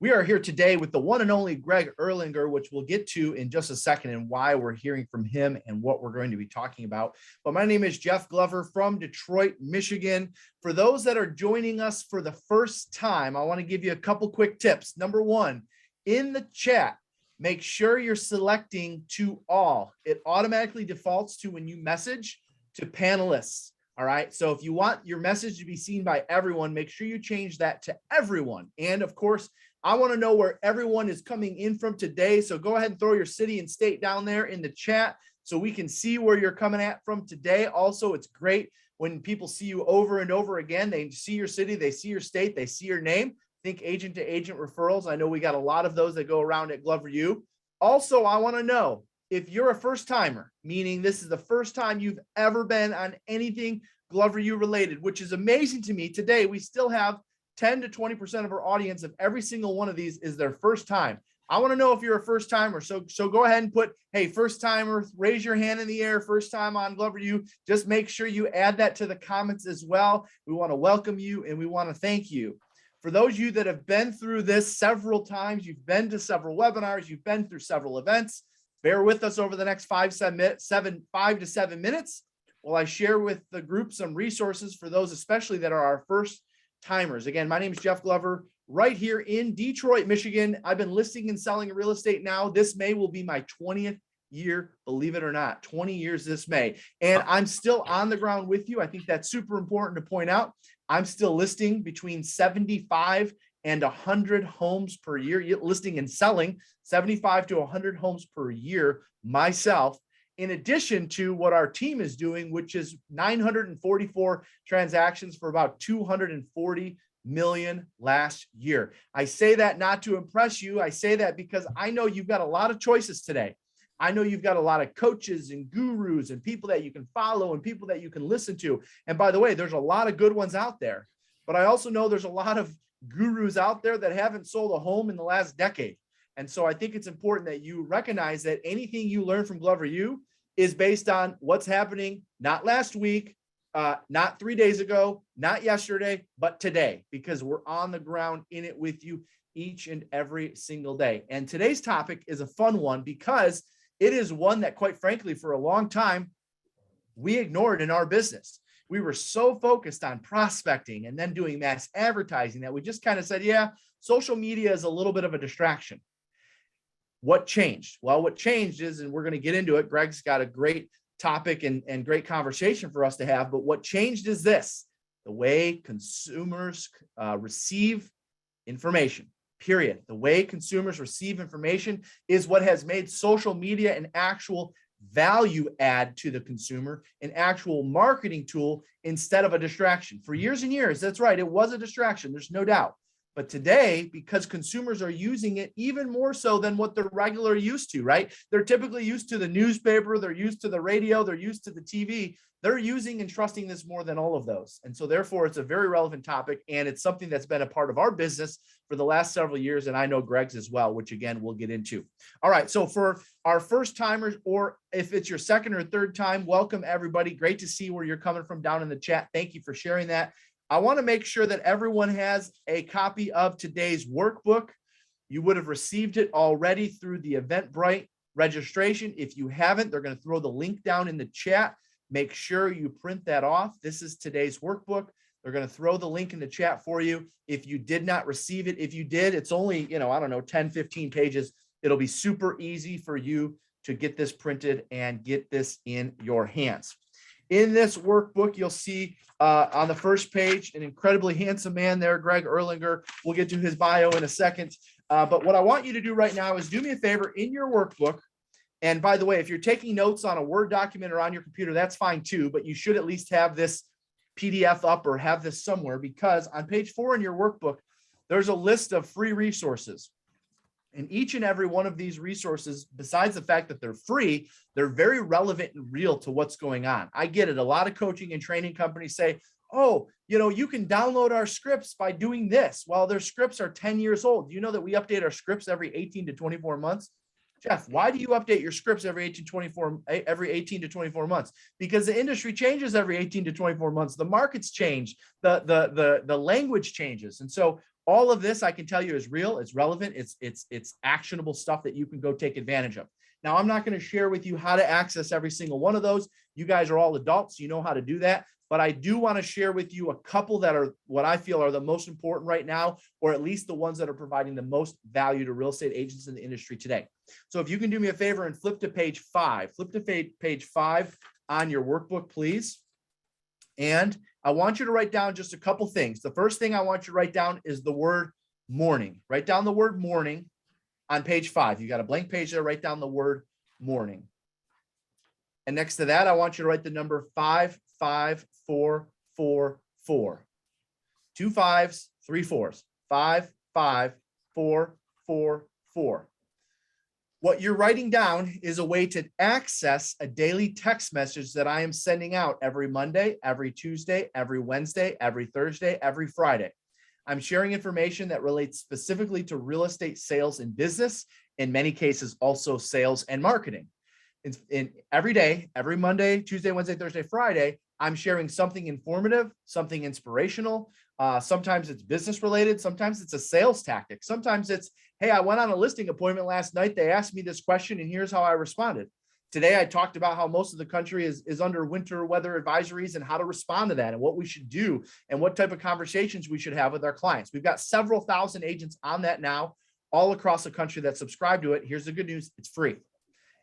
We are here today with the one and only Greg Erlanger, which we'll get to in just a second and why we're hearing from him and what we're going to be talking about. But my name is Jeff Glover from Detroit, Michigan. For those that are joining us for the first time, I want to give you a couple quick tips. Number one, in the chat, make sure you're selecting to all. It automatically defaults to when you message to panelists. All right. So if you want your message to be seen by everyone, make sure you change that to everyone. And of course, I want to know where everyone is coming in from today. So go ahead and throw your city and state down there in the chat so we can see where you're coming at from today. Also, it's great when people see you over and over again. They see your city, they see your state, they see your name. Think agent to agent referrals. I know we got a lot of those that go around at Glover U. Also, I want to know if you're a first timer, meaning this is the first time you've ever been on anything Glover U related, which is amazing to me. Today, we still have 10 to 20% of our audience of every single one of these is their first time. I want to know if you're a first timer. So go ahead and put, hey, first timer, raise your hand in the air, first time on Glover U. Just make sure you add that to the comments as well. We want to welcome you and we want to thank you. For those of you that have been through this several times, you've been to several webinars, you've been through several events, bear with us over the next 5 to 7 minutes while I share with the group some resources for those, especially that are our first timers. Again, my name is Jeff Glover, right here in Detroit, Michigan. I've been listing and selling real estate now. This May will be my 20th year, believe it or not, 20 years this May. And I'm still on the ground with you. I think that's super important to point out. I'm still listing between 75 and 100 homes per year, listing and selling 75 to 100 homes per year myself, in addition to what our team is doing, which is 944 transactions for about 240 million last year. I say that not to impress you. I say that because I know you've got a lot of choices today. I know you've got a lot of coaches and gurus and people that you can follow and people that you can listen to. And by the way, there's a lot of good ones out there, but I also know there's a lot of gurus out there that haven't sold a home in the last decade. And so I think it's important that you recognize that anything you learn from Glover U is based on what's happening, not last week, not 3 days ago, not yesterday, but today, because we're on the ground in it with you each and every single day. And today's topic is a fun one because it is one that, quite frankly, for a long time, we ignored in our business. We were so focused on prospecting and then doing mass advertising that we just kind of said, yeah, social media is a little bit of a distraction. What changed? Well, what changed is, and we're going to get into it, Greg's got a great topic and great conversation for us to have, but what changed is this: the way consumers receive information, period. The way consumers receive information is what has made social media an actual value add to the consumer, an actual marketing tool instead of a distraction. For years and years, that's right, it was a distraction, there's no doubt. But today, because consumers are using it even more so than what they're regularly used to, right? They're typically used to the newspaper, they're used to the radio, they're used to the TV. They're using and trusting this more than all of those. And so therefore, it's a very relevant topic, and it's something that's been a part of our business for the last several years, and I know Greg's as well, which again, we'll get into. All right, so for our first timers, or if it's your second or third time, welcome everybody. Great to see where you're coming from down in the chat. Thank you for sharing that. I want to make sure that everyone has a copy of today's workbook. You would have received it already through the Eventbrite registration. If you haven't, they're going to throw the link down in the chat. Make sure you print that off. This is today's workbook. They're going to throw the link in the chat for you. If you did not receive it, if you did, it's only, 10, 15 pages. It'll be super easy for you to get this printed and get this in your hands. In this workbook, you'll see on the first page, an incredibly handsome man there, Greg Erlanger. We'll get to his bio in a second. But what I want you to do right now is do me a favor in your workbook. And by the way, if you're taking notes on a Word document or on your computer, that's fine too, but you should at least have this PDF up or have this somewhere, because on page 4 in your workbook, there's a list of free resources. And each and every one of these resources, besides the fact that they're free, they're very relevant and real to what's going on. I get it. A lot of coaching and training companies say, oh, you can download our scripts by doing this. Well, their scripts are 10 years old. Do you know that we update our scripts every 18 to 24 months? Jeff, why do you update your scripts every 18 to 24 months? Because the industry changes every 18 to 24 months. The markets change, the language changes. And so All of this I can tell you is real, it's relevant, it's actionable stuff that you can go take advantage of. Now, I'm not going to share with you how to access every single one of those. You guys are all adults, you know how to do that. But I do want to share with you a couple that are what I feel are the most important right now, or at least the ones that are providing the most value to real estate agents in the industry today. So if you can do me a favor and flip to page 5, flip to page 5 on your workbook, please. And I want you to write down just a couple things. The first thing I want you to write down is the word morning. Write down the word morning on page 5. You got a blank page there, write down the word morning. And next to that, I want you to write the number 55444. 2 5s, 3 4s. 55444. What you're writing down is a way to access a daily text message that I am sending out every Monday, every Tuesday, every Wednesday, every Thursday, every Friday. I'm sharing information that relates specifically to real estate sales and business, in many cases also sales and marketing. In every day, every Monday, Tuesday, Wednesday, Thursday, Friday, I'm sharing something informative, something inspirational. Sometimes it's business related. Sometimes it's a sales tactic. Sometimes it's, hey, I went on a listing appointment last night. They asked me this question and here's how I responded. Today, I talked about how most of the country is under winter weather advisories and how to respond to that and what we should do and what type of conversations we should have with our clients. We've got several thousand agents on that now, all across the country that subscribe to it. Here's the good news. It's free.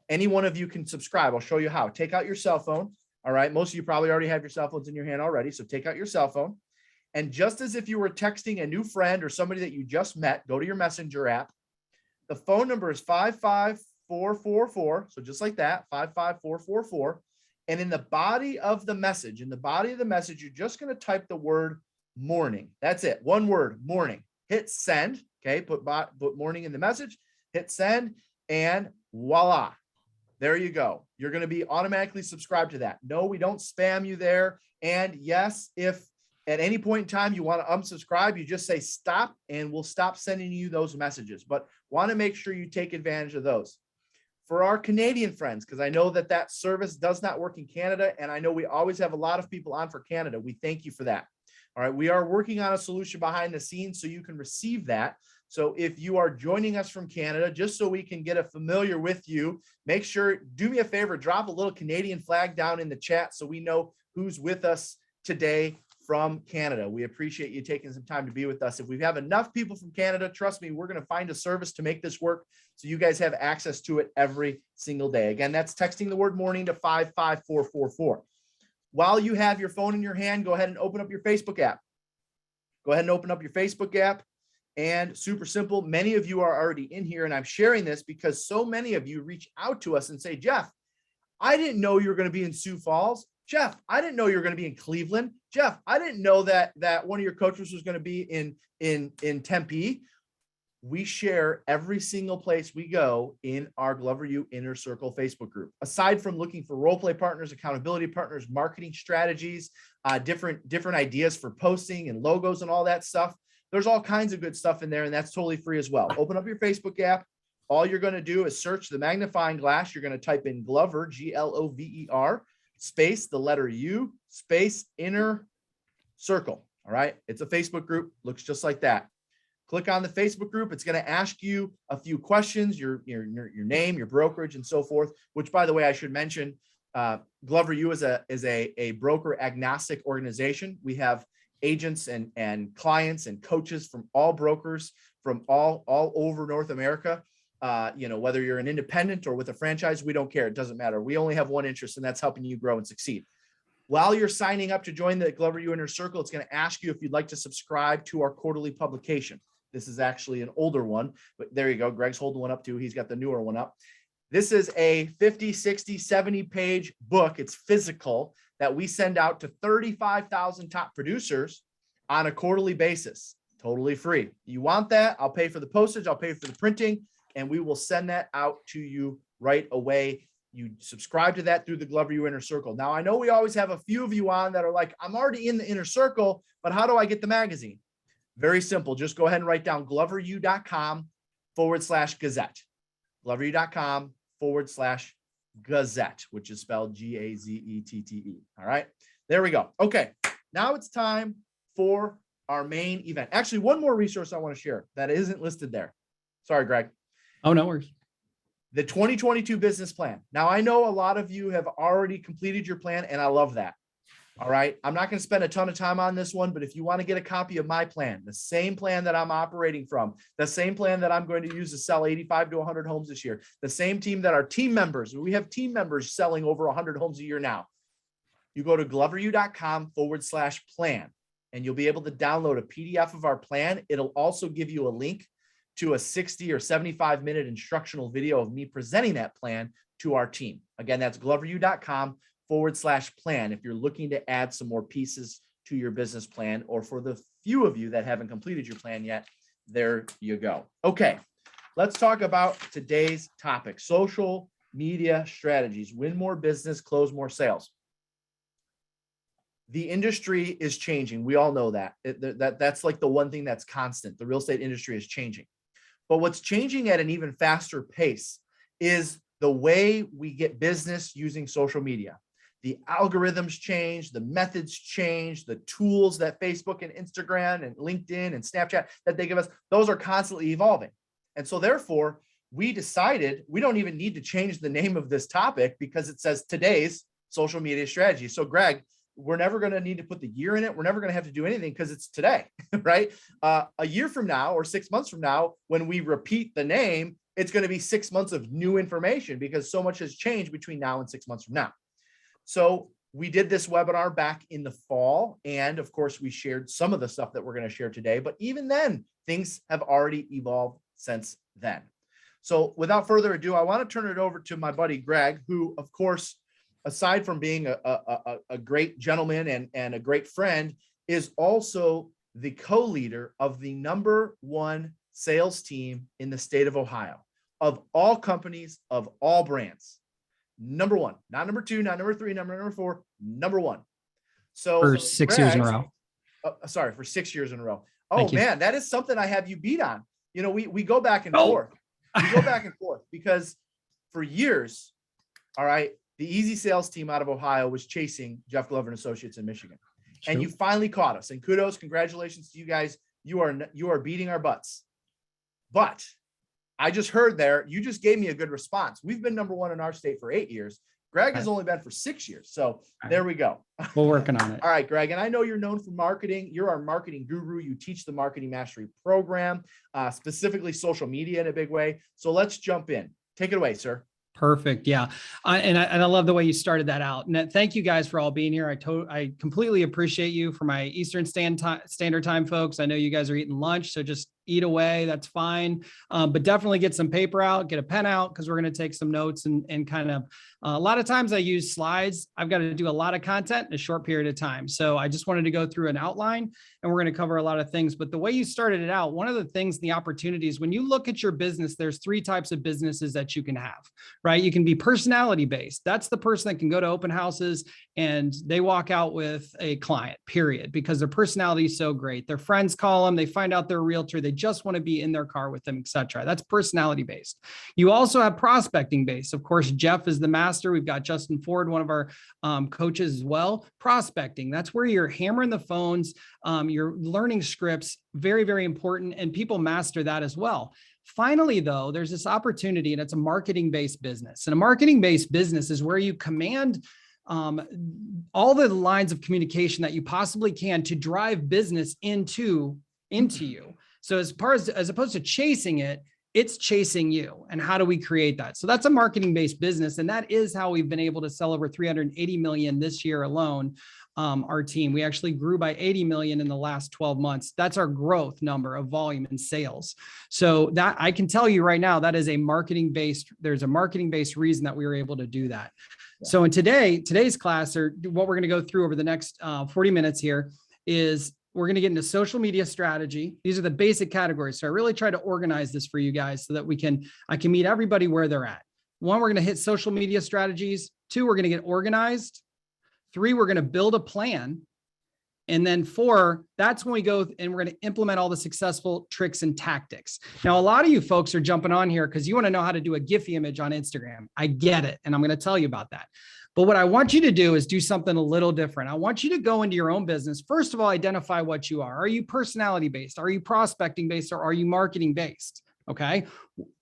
Any one of you can subscribe. I'll show you how. Take out your cell phone. All right. Most of you probably already have your cell phones in your hand already. So take out your cell phone. And just as if you were texting a new friend or somebody that you just met, go to your Messenger app. The phone number is 55444. So just like that, 55444. And in the body of the message, you're just going to type the word morning. That's it. One word, morning. Hit send. Okay. Put morning in the message, hit send, and voila. There you go. You're going to be automatically subscribed to that. No, we don't spam you there. And yes, if at any point in time you want to unsubscribe, you just say stop and we'll stop sending you those messages. But want to make sure you take advantage of those. For our Canadian friends, because I know that service does not work in Canada, and I know we always have a lot of people on for Canada. We thank you for that. All right, we are working on a solution behind the scenes so you can receive that. So if you are joining us from Canada, just so we can get familiar with you, make sure, do me a favor, drop a little Canadian flag down in the chat so we know who's with us today from Canada. We appreciate you taking some time to be with us. If we have enough people from Canada, trust me, we're going to find a service to make this work so you guys have access to it every single day. Again, that's texting the word morning to 55444. While you have your phone in your hand, go ahead and open up your Facebook app. Go ahead and open up your Facebook app. And super simple, many of you are already in here, and I'm sharing this because so many of you reach out to us and say, Jeff, I didn't know you were going to be in Sioux Falls. Jeff, I didn't know you were going to be in Cleveland. Jeff, I didn't know that one of your coaches was going to be in Tempe. We share every single place we go in our Glover U Inner Circle Facebook group. Aside from looking for role play partners, accountability partners, marketing strategies, different ideas for posting and logos and all that stuff, there's all kinds of good stuff in there, and that's totally free as well. Open up your Facebook app. All you're going to do is search the magnifying glass. You're going to type in Glover, Glover, space, the letter U, space, Inner Circle. All right. It's a Facebook group. Looks just like that. Click on the Facebook group. It's going to ask you a few questions, your name, your brokerage, and so forth, which, by the way, I should mention, Glover U is a broker agnostic organization. We have agents and clients and coaches from all brokers from all over North America. Whether you're an independent or with a franchise, we don't care. It doesn't matter. We only have one interest, and that's helping you grow and succeed. While you're signing up to join the Glover U Inner Circle, it's going to ask you if you'd like to subscribe to our quarterly publication. This is actually an older one, but there you go. Greg's holding one up too. He's got the newer one up. This is a 50, 60, 70 page book. It's physical that we send out to 35,000 top producers on a quarterly basis, totally free. You want that? I'll pay for the postage. I'll pay for the printing, and we will send that out to you right away. You subscribe to that through the Glover U Inner Circle. Now, I know we always have a few of you on that are like, I'm already in the Inner Circle, but how do I get the magazine? Very simple. Just go ahead and write down gloveru.com/Gazette. gloveru.com/Gazette, which is spelled Gazette. All right, there we go. Okay, now it's time for our main event. Actually, one more resource I want to share that isn't listed there. Sorry, Greg. Oh, no worries. The 2022 business plan. Now, I know a lot of you have already completed your plan, and I love that. All right. I'm not going to spend a ton of time on this one, but if you want to get a copy of my plan, the same plan that I'm operating from, the same plan that I'm going to use to sell 85 to 100 homes this year, the same team that our team members, we have team members selling over 100 homes a year now. You go to gloveru.com/plan, and you'll be able to download a PDF of our plan. It'll also give you a link to a 60 or 75-minute instructional video of me presenting that plan to our team. Again, that's gloveru.com/plan if you're looking to add some more pieces to your business plan, or for the few of you that haven't completed your plan yet, there you go. Okay, let's talk about today's topic: social media strategies. Win more business, close more sales. The industry is changing. We all know that. That's like the one thing that's constant. The real estate industry is changing. But what's changing at an even faster pace is the way we get business using social media. The algorithms change, the methods change, the tools that Facebook and Instagram and LinkedIn and Snapchat that they give us, those are constantly evolving. And so therefore, we decided we don't even need to change the name of this topic because it says today's social media strategy. So Greg, we're never going to need to put the year in it. We're never going to have to do anything because it's today, right? A year from now or 6 months from now, when we repeat the name, it's going to be 6 months of new information because so much has changed between now and 6 months from now. So we did this webinar back in the fall. And of course, we shared some of the stuff that we're going to share today. But even then, things have already evolved since then. So without further ado, I want to turn it over to my buddy, Greg, who, of course, aside from being a great gentleman and a great friend, is also the co-leader of the #1 sales team in the state of Ohio, of all companies, of all brands. #1, not number 2, not number 3, number 4, #1. So for 6 years in a row. Sorry, for 6 years in a row. Oh man, that is something I have you beat on. You know, we go back and forth. We go back and forth because for years, all right, the Easy Sales team out of Ohio was chasing Jeff Glover and Associates in Michigan. True. And you finally caught us. And kudos, congratulations to you guys. You are beating our butts. But I just heard there, you just gave me a good response. We've been #1 in our state for 8 years. Greg has only been for 6 years. So there we go. We're working on it. All right, Greg. And I know you're known for marketing. You're our marketing guru. You teach the Marketing Mastery program, specifically social media in a big way. So let's jump in. Take it away, sir. Perfect. Yeah. And I love the way you started that out. And thank you guys for all being here. I completely appreciate you. For my Eastern Standard Time folks, I know you guys are eating lunch, so just eat away. That's fine. But definitely get some paper out, get a pen out, because we're going to take some notes and kind of, a lot of times I use slides. I've got to do a lot of content in a short period of time. So I just wanted to go through an outline, and we're going to cover a lot of things. But the way you started it out, one of the things, the opportunities, when you look at your business, there's 3 types of businesses that you can have, right? You can be personality based. That's the person that can go to open houses and they walk out with a client, period, because their personality is so great. Their friends call them, they find out they're a realtor, they just want to be in their car with them, et cetera. That's personality based. You also have prospecting based. Of course, Jeff is the master. We've got Justin Ford, one of our coaches as well. Prospecting, that's where you're hammering the phones, you're learning scripts, very, very important. And people master that as well. Finally, though, there's this opportunity, and it's a marketing-based business. And a marketing-based business is where you command all the lines of communication that you possibly can to drive business into you. So as opposed to chasing it, it's chasing you. And how do we create that? So that's a marketing-based business. And that is how we've been able to sell over 380 million this year alone. Our team, we actually grew by 80 million in the last 12 months. That's our growth number of volume and sales. So that I can tell you right now, that is a marketing-based, there's a marketing-based reason that we were able to do that. Yeah. So in today's class, or what we're going to go through over the next 40 minutes here, is we're going to get into social media strategy. These are the basic categories. So I really try to organize this for you guys so that I can meet everybody where they're at. 1, we're going to hit social media strategies. 2, we're going to get organized. 3, we're going to build a plan. And then 4, that's when we go and we're going to implement all the successful tricks and tactics. Now, a lot of you folks are jumping on here because you want to know how to do a Giphy image on Instagram. I get it. And I'm going to tell you about that. But what I want you to do is do something a little different. I want you to go into your own business. First of all, identify what you are. Are you personality based? Are you prospecting based? Or are you marketing based? Okay.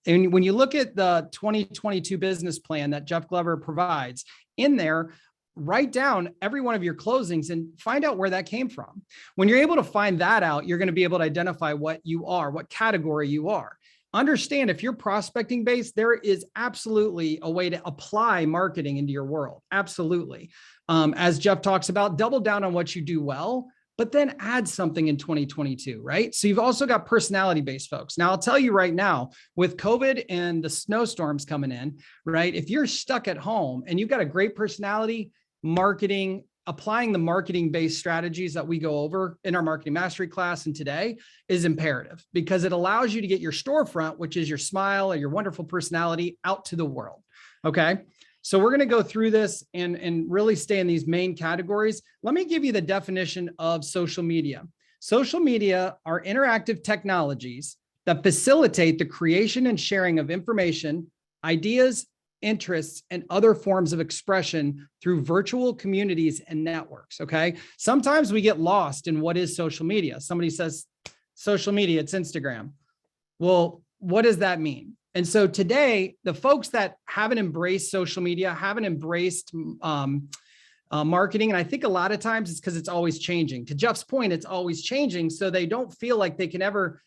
And when you look at the 2022 business plan that Jeff Glover provides in there, write down every one of your closings and find out where that came from. When you're able to find that out, you're going to be able to identify what you are, what category you are. Understand if you're prospecting based, there is absolutely a way to apply marketing into your world. Absolutely. As Jeff talks about, double down on what you do well, but then add something in 2022, right? So you've also got personality based folks. Now I'll tell you right now, with COVID and the snowstorms coming in, right? If you're stuck at home and you've got a great personality, marketing, applying the marketing-based strategies that we go over in our marketing mastery class and today is imperative because it allows you to get your storefront, which is your smile or your wonderful personality, out to the world. Okay. So we're going to go through this and really stay in these main categories. Let me give you the definition of social media. Social media are interactive technologies that facilitate the creation and sharing of information, ideas, interests, and other forms of expression through virtual communities and networks. Okay. Sometimes we get lost in what is social media. Somebody says social media, it's Instagram. Well, what does that mean? And so today, the folks that haven't embraced social media, haven't embraced marketing, and I think a lot of times it's because it's always changing. To Jeff's point, it's always changing. So they don't feel like they can ever,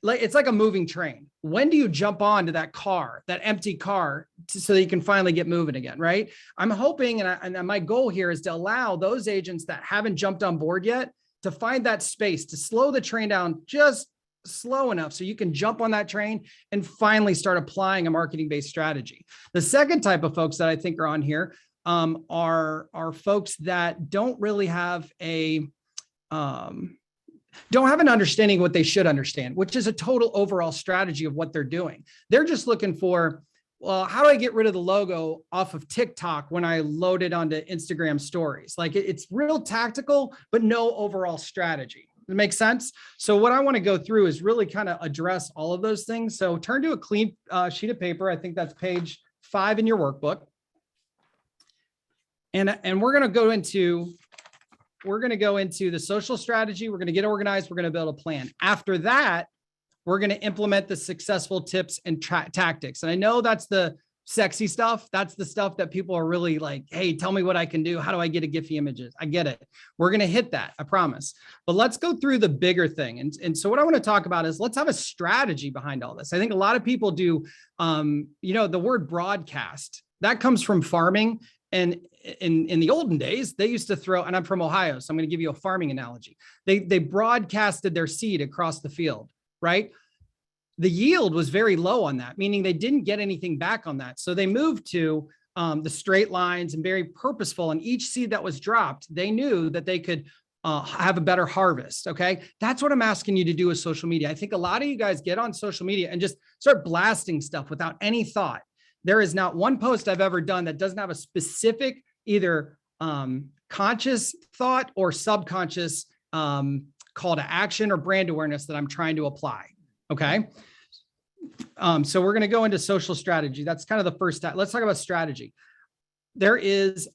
like it's like a moving train. When do you jump onto that car, that empty car, so that you can finally get moving again, right? I'm hoping, and my goal here is to allow those agents that haven't jumped on board yet to find that space, to slow the train down just slow enough so you can jump on that train and finally start applying a marketing-based strategy. The second type of folks that I think are on here are folks that don't really have don't have an understanding of what they should understand, which is a total overall strategy of what they're doing. They're just looking for, well, how do I get rid of the logo off of TikTok when I load it onto Instagram stories? Like it's real tactical, but no overall strategy. Does it make sense? So what I want to go through is really kind of address all of those things. So turn to a clean sheet of paper. I think that's page 5 in your workbook. And we're going to go into the social strategy. We're going to get organized. We're going to build a plan. After that, we're going to implement the successful tips and tactics. And I know that's the sexy stuff. That's the stuff that people are really like, hey, tell me what I can do. How do I get a Giphy images? I get it. We're going to hit that. I promise. But let's go through the bigger thing. And so what I want to talk about is let's have a strategy behind all this. I think a lot of people do, the word broadcast, that comes from farming. And in the olden days, they used to throw, and I'm from Ohio, so I'm going to give you a farming analogy. They broadcasted their seed across the field, right? The yield was very low on that, meaning they didn't get anything back on that. So they moved to the straight lines and very purposeful. And each seed that was dropped, they knew that they could have a better harvest. Okay. That's what I'm asking you to do with social media. I think a lot of you guys get on social media and just start blasting stuff without any thought. There is not one post I've ever done that doesn't have a specific either conscious thought or subconscious call to action or brand awareness that I'm trying to apply. Okay. So we're going to go into social strategy. That's kind of the first step. Let's talk about strategy. There is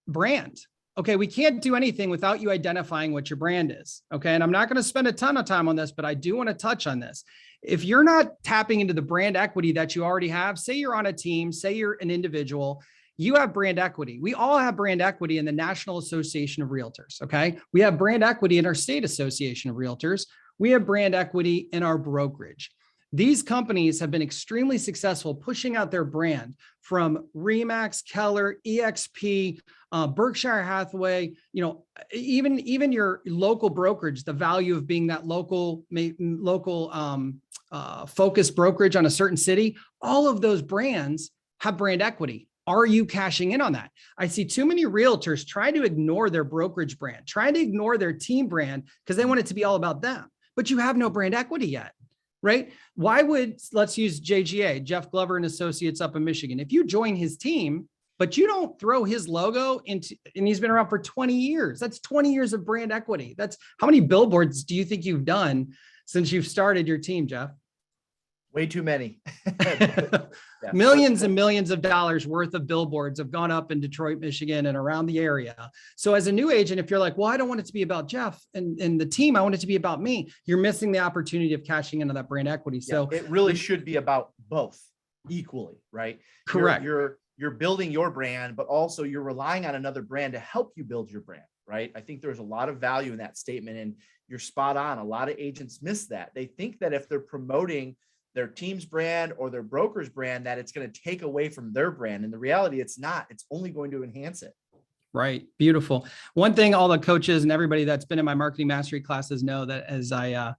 brand. Okay. We can't do anything without you identifying what your brand is. Okay. And I'm not going to spend a ton of time on this, but I do want to touch on this. If you're not tapping into the brand equity that you already have, say you're on a team, say you're an individual, you have brand equity. We all have brand equity in the National Association of Realtors. Okay. We have brand equity in our State Association of Realtors. We have brand equity in our brokerage. These companies have been extremely successful pushing out their brand from Remax, Keller, EXP, Berkshire Hathaway, even your local brokerage, the value of being that local focused brokerage on a certain city, all of those brands have brand equity. Are you cashing in on that? I see too many realtors try to ignore their brokerage brand, trying to ignore their team brand because they want it to be all about them, but you have no brand equity yet, right? Let's use JGA, Jeff Glover and Associates up in Michigan. If you join his team, but you don't throw his logo into, and he's been around for 20 years, that's 20 years of brand equity. That's how many billboards do you think you've done since you've started your team, Jeff? Way too many. Yeah. Millions and millions of dollars worth of billboards have gone up in Detroit, Michigan, and around the area. So as a new agent, if you're like, well, I don't want it to be about Jeff and the team, I want it to be about me, you're missing the opportunity of cashing into that brand equity. So it really should be about both equally, right? Correct. You're building your brand, but also you're relying on another brand to help you build your brand, right? I think there's a lot of value in that statement, and you're spot on. A lot of agents miss that. They think that if they're promoting their team's brand or their broker's brand, that it's going to take away from their brand. And the reality, it's not. It's only going to enhance it. Right. Beautiful. One thing all the coaches and everybody that's been in my marketing mastery classes know that as I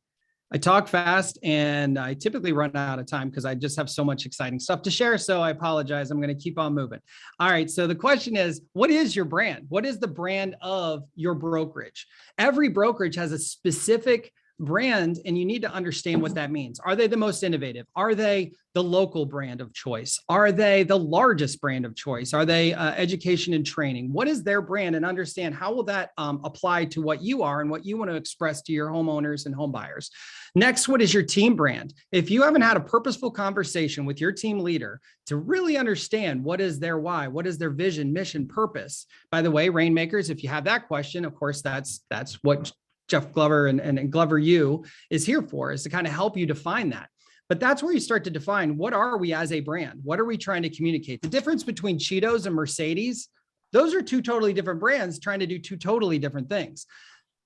talk fast and I typically run out of time because I just have so much exciting stuff to share. So I apologize. I'm going to keep on moving. All right. So the question is, what is your brand? What is the brand of your brokerage? Every brokerage has a specific brand, and you need to understand what that means. Are they the most innovative? Are they the local brand of choice? Are they the largest brand of choice? Are they education and training? What is their brand? And understand how will that apply to what you are and what you want to express to your homeowners and home buyers. Next, what is your team brand? If you haven't had a purposeful conversation with your team leader to really understand what is their why, what is their vision, mission, purpose. By the way, Rainmakers, if you have that question, of course, that's what Jeff Glover and Glover U is here for, is to kind of help you define that. But that's where you start to define, what are we as a brand? What are we trying to communicate? The difference between Cheetos and Mercedes, those are two totally different brands trying to do two totally different things.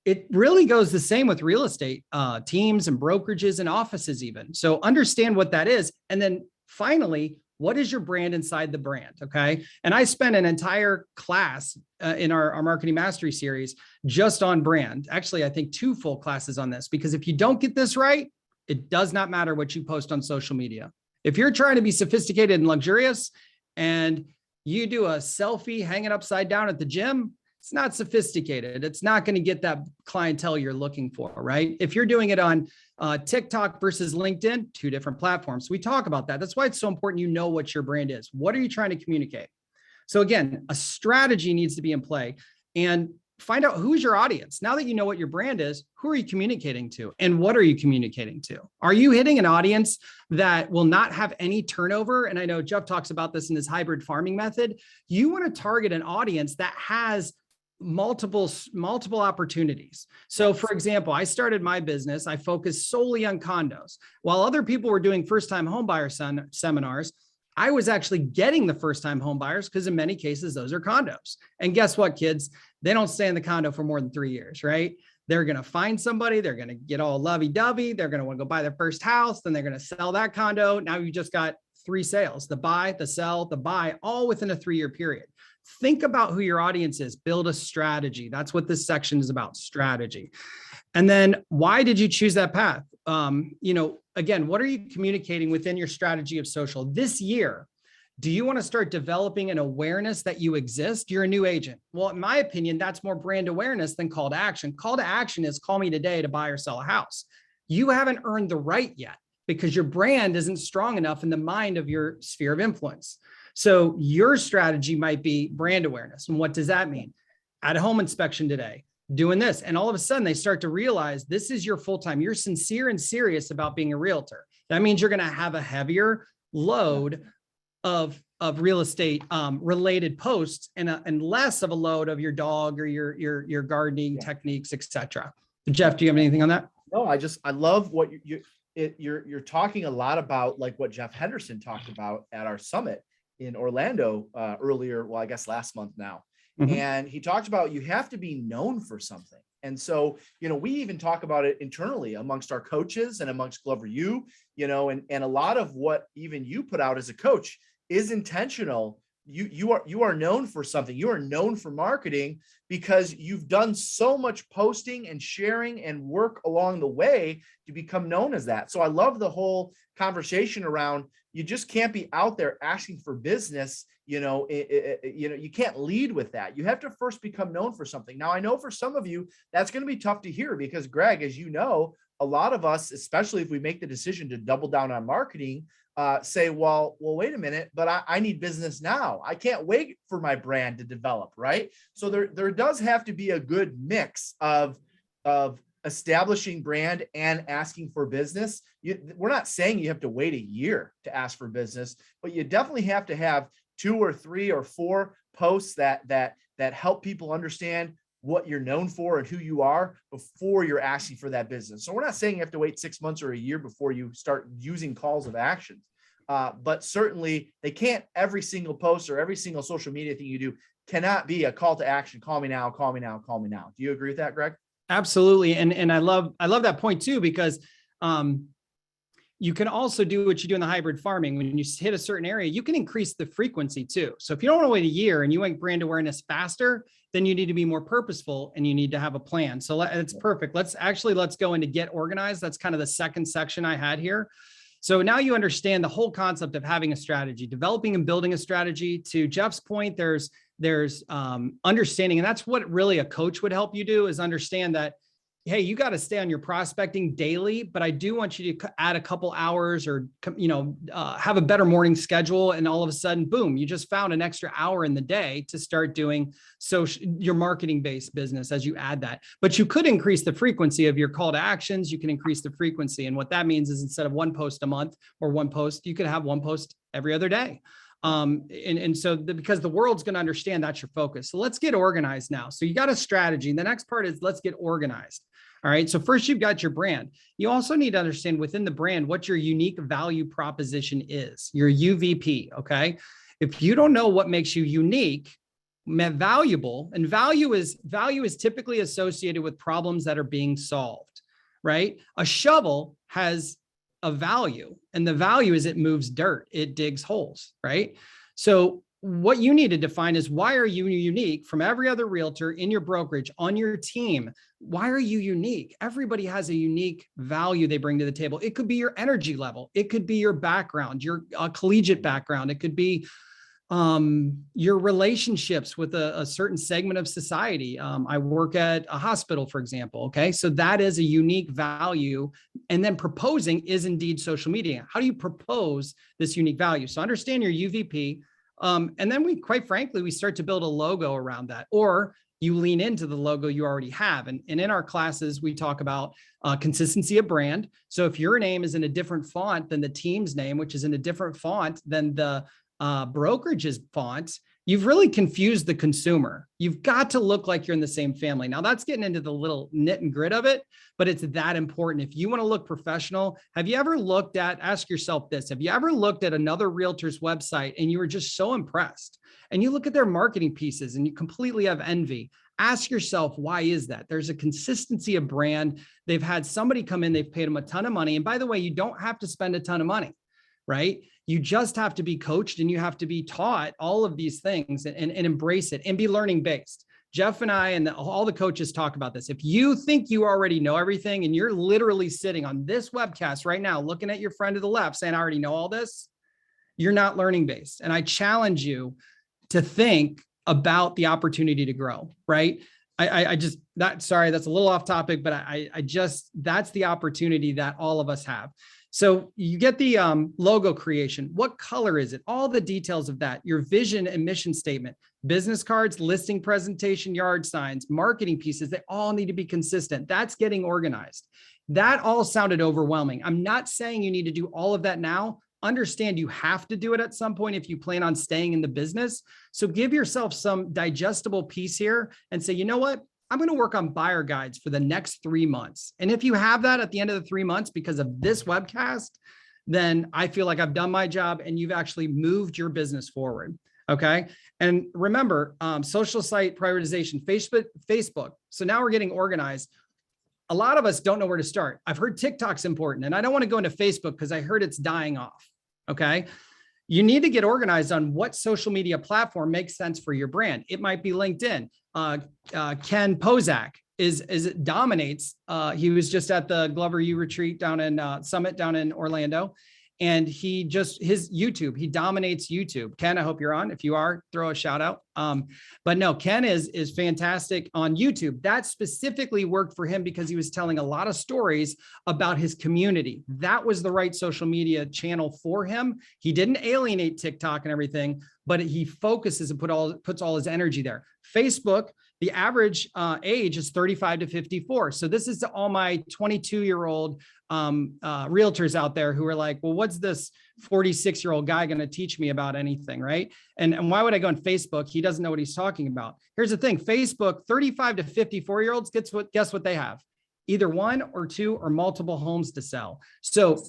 It really goes the same with real estate teams and brokerages and offices even. So understand what that is. And then finally, what is your brand inside the brand? Okay. And I spent an entire class in our marketing mastery series just on brand. Actually, I think 2 full classes on this, because if you don't get this right, it does not matter what you post on social media. If you're trying to be sophisticated and luxurious and you do a selfie hanging upside down at the gym, it's not sophisticated. It's not going to get that clientele you're looking for, right? If you're doing it on TikTok versus LinkedIn, 2 different platforms. We talk about that. That's why it's so important you know what your brand is. What are you trying to communicate? So again, a strategy needs to be in play, and find out who's your audience. Now that you know what your brand is, who are you communicating to and what are you communicating to? Are you hitting an audience that will not have any turnover? And I know Jeff talks about this in his hybrid farming method. You want to target an audience that has multiple opportunities. So for example, I started my business, I focused solely on condos. While other people were doing first-time homebuyer seminars, I was actually getting the first-time home buyers because in many cases, those are condos. And guess what, kids? They don't stay in the condo for more than 3 years, right? They're going to find somebody. They're going to get all lovey-dovey. They're going to want to go buy their first house. Then they're going to sell that condo. Now you just got 3 sales, the buy, the sell, the buy, all within a 3-year period. Think about who your audience is. Build a strategy. That's what this section is about, strategy. And then why did you choose that path? Again, what are you communicating within your strategy of social this year? Do you want to start developing an awareness that you exist? You're a new agent. Well, in my opinion, that's more brand awareness than call to action. Call to action is call me today to buy or sell a house. You haven't earned the right yet because your brand isn't strong enough in the mind of your sphere of influence. So your strategy might be brand awareness. And what does that mean? At a home inspection today, doing this. And all of a sudden they start to realize this is your full-time. You're sincere and serious about being a realtor. That means you're going to have a heavier load of real estate related posts and less of a load of your dog or your gardening techniques, etc. Jeff, do you have anything on that? No, I love what you're talking a lot about, like what Jeff Henderson talked about at our summit in Orlando earlier. Well, I guess last month now. Mm-hmm. And he talked about you have to be known for something. And so, we even talk about it internally amongst our coaches and amongst Glover U, and a lot of what even you put out as a coach is intentional. You are known for something. You are known for marketing because you've done so much posting and sharing and work along the way to become known as that. So I love the whole conversation around, you just can't be out there asking for business. You can't lead with that. You have to first become known for something. Now, I know for some of you, that's going to be tough to hear because, Greg, as you know, a lot of us, especially if we make the decision to double down on marketing, say, well, wait a minute, but I need business now. I can't wait for my brand to develop, right? So there does have to be a good mix of establishing brand and asking for business, we're not saying you have to wait a year to ask for business, but you definitely have to have 2 or 3 or 4 posts that help people understand what you're known for and who you are before you're asking for that business. So we're not saying you have to wait 6 months or a year before you start using calls of action. But certainly they can't, every single post or every single social media thing you do cannot be a call to action. Call me now, call me now, call me now. Do you agree with that, Greg? Absolutely. And I love that point too, because you can also do what you do in the hybrid farming. When you hit a certain area, you can increase the frequency too. So if you don't want to wait a year and you want brand awareness faster, then you need to be more purposeful and you need to have a plan. So it's perfect. Let's go into get organized. That's kind of the second section I had here. So now you understand the whole concept of having a strategy, developing and building a strategy. To Jeff's point, there's understanding, and that's what really a coach would help you do, is understand that, hey, you got to stay on your prospecting daily, but I do want you to add a couple hours or, have a better morning schedule. And all of a sudden, boom, you just found an extra hour in the day to start doing your marketing based business as you add that. But you could increase the frequency of your call to actions. You can increase the frequency. And what that means is, instead of 1 post a month or 1 post, you could have 1 post every other day. Because the world's going to understand that's your focus. So let's get organized now. So you got a strategy. And the next part is, let's get organized. All right. So first, you've got your brand. You also need to understand within the brand what your unique value proposition is, your UVP. Okay. If you don't know what makes you unique, valuable, and value is typically associated with problems that are being solved, right? A shovel has a value, and the value is it moves dirt, it digs holes, right? So what you need to define is, why are you unique from every other realtor in your brokerage, on your team? Why are you unique? Everybody has a unique value they bring to the table. It could be your energy level. It could be your background, your collegiate background. It could be your relationships with a certain segment of society. I work at a hospital, for example. Okay. So that is a unique value. And then proposing is indeed social media. How do you propose this unique value? So understand your UVP. And then quite frankly, we start to build a logo around that, or you lean into the logo you already have. And in our classes, we talk about consistency of brand. So if your name is in a different font than the team's name, which is in a different font than the brokerage's font, you've really confused the consumer. You've got to look like you're in the same family. Now that's getting into the little nit and grit of it, but it's that important. If you want to look professional, ask yourself this, have you ever looked at another realtor's website and you were just so impressed, and you look at their marketing pieces and you completely have envy? Ask yourself, why is that? There's a consistency of brand. They've had somebody come in, they've paid them a ton of money. And by the way, you don't have to spend a ton of money, right? You just have to be coached and you have to be taught all of these things and embrace it and be learning based. Jeff and I and all the coaches talk about this. If you think you already know everything and you're literally sitting on this webcast right now, looking at your friend to the left saying, I already know all this, you're not learning based. And I challenge you to think about the opportunity to grow, right? That's a little off topic, but that's the opportunity that all of us have. So you get the logo creation. What color is it? All the details of that, your vision and mission statement, business cards, listing presentation, yard signs, marketing pieces, they all need to be consistent. That's getting organized. That all sounded overwhelming. I'm not saying you need to do all of that now. Understand you have to do it at some point if you plan on staying in the business. So give yourself some digestible piece here and say, you know what? I'm going to work on buyer guides for the next 3 months. And if you have that at the end of the 3 months because of this webcast, then I feel like I've done my job and you've actually moved your business forward. Okay. And remember, social site prioritization, Facebook. So now we're getting organized. A lot of us don't know where to start. I've heard TikTok's important, and I don't want to go into Facebook because I heard it's dying off. Okay. You need to get organized on what social media platform makes sense for your brand. It might be LinkedIn. Ken Pozak dominates. He was just at the Glover U retreat down in Summit down in Orlando. And his YouTube, he dominates YouTube. Ken, I hope you're on. If you are, throw a shout out. But no, Ken is fantastic on YouTube. That specifically worked for him because he was telling a lot of stories about his community. That was the right social media channel for him. He didn't alienate TikTok and everything, but he focuses and puts all his energy there. Facebook, The average age is 35 to 54. So this is to all my 22-year-old realtors out there who are like, well, what's this 46-year-old guy going to teach me about anything, right? And why would I go on Facebook? He doesn't know what he's talking about. Here's the thing, Facebook, 35 to 54-year-olds, guess what they have? Either one or two or multiple homes to sell. So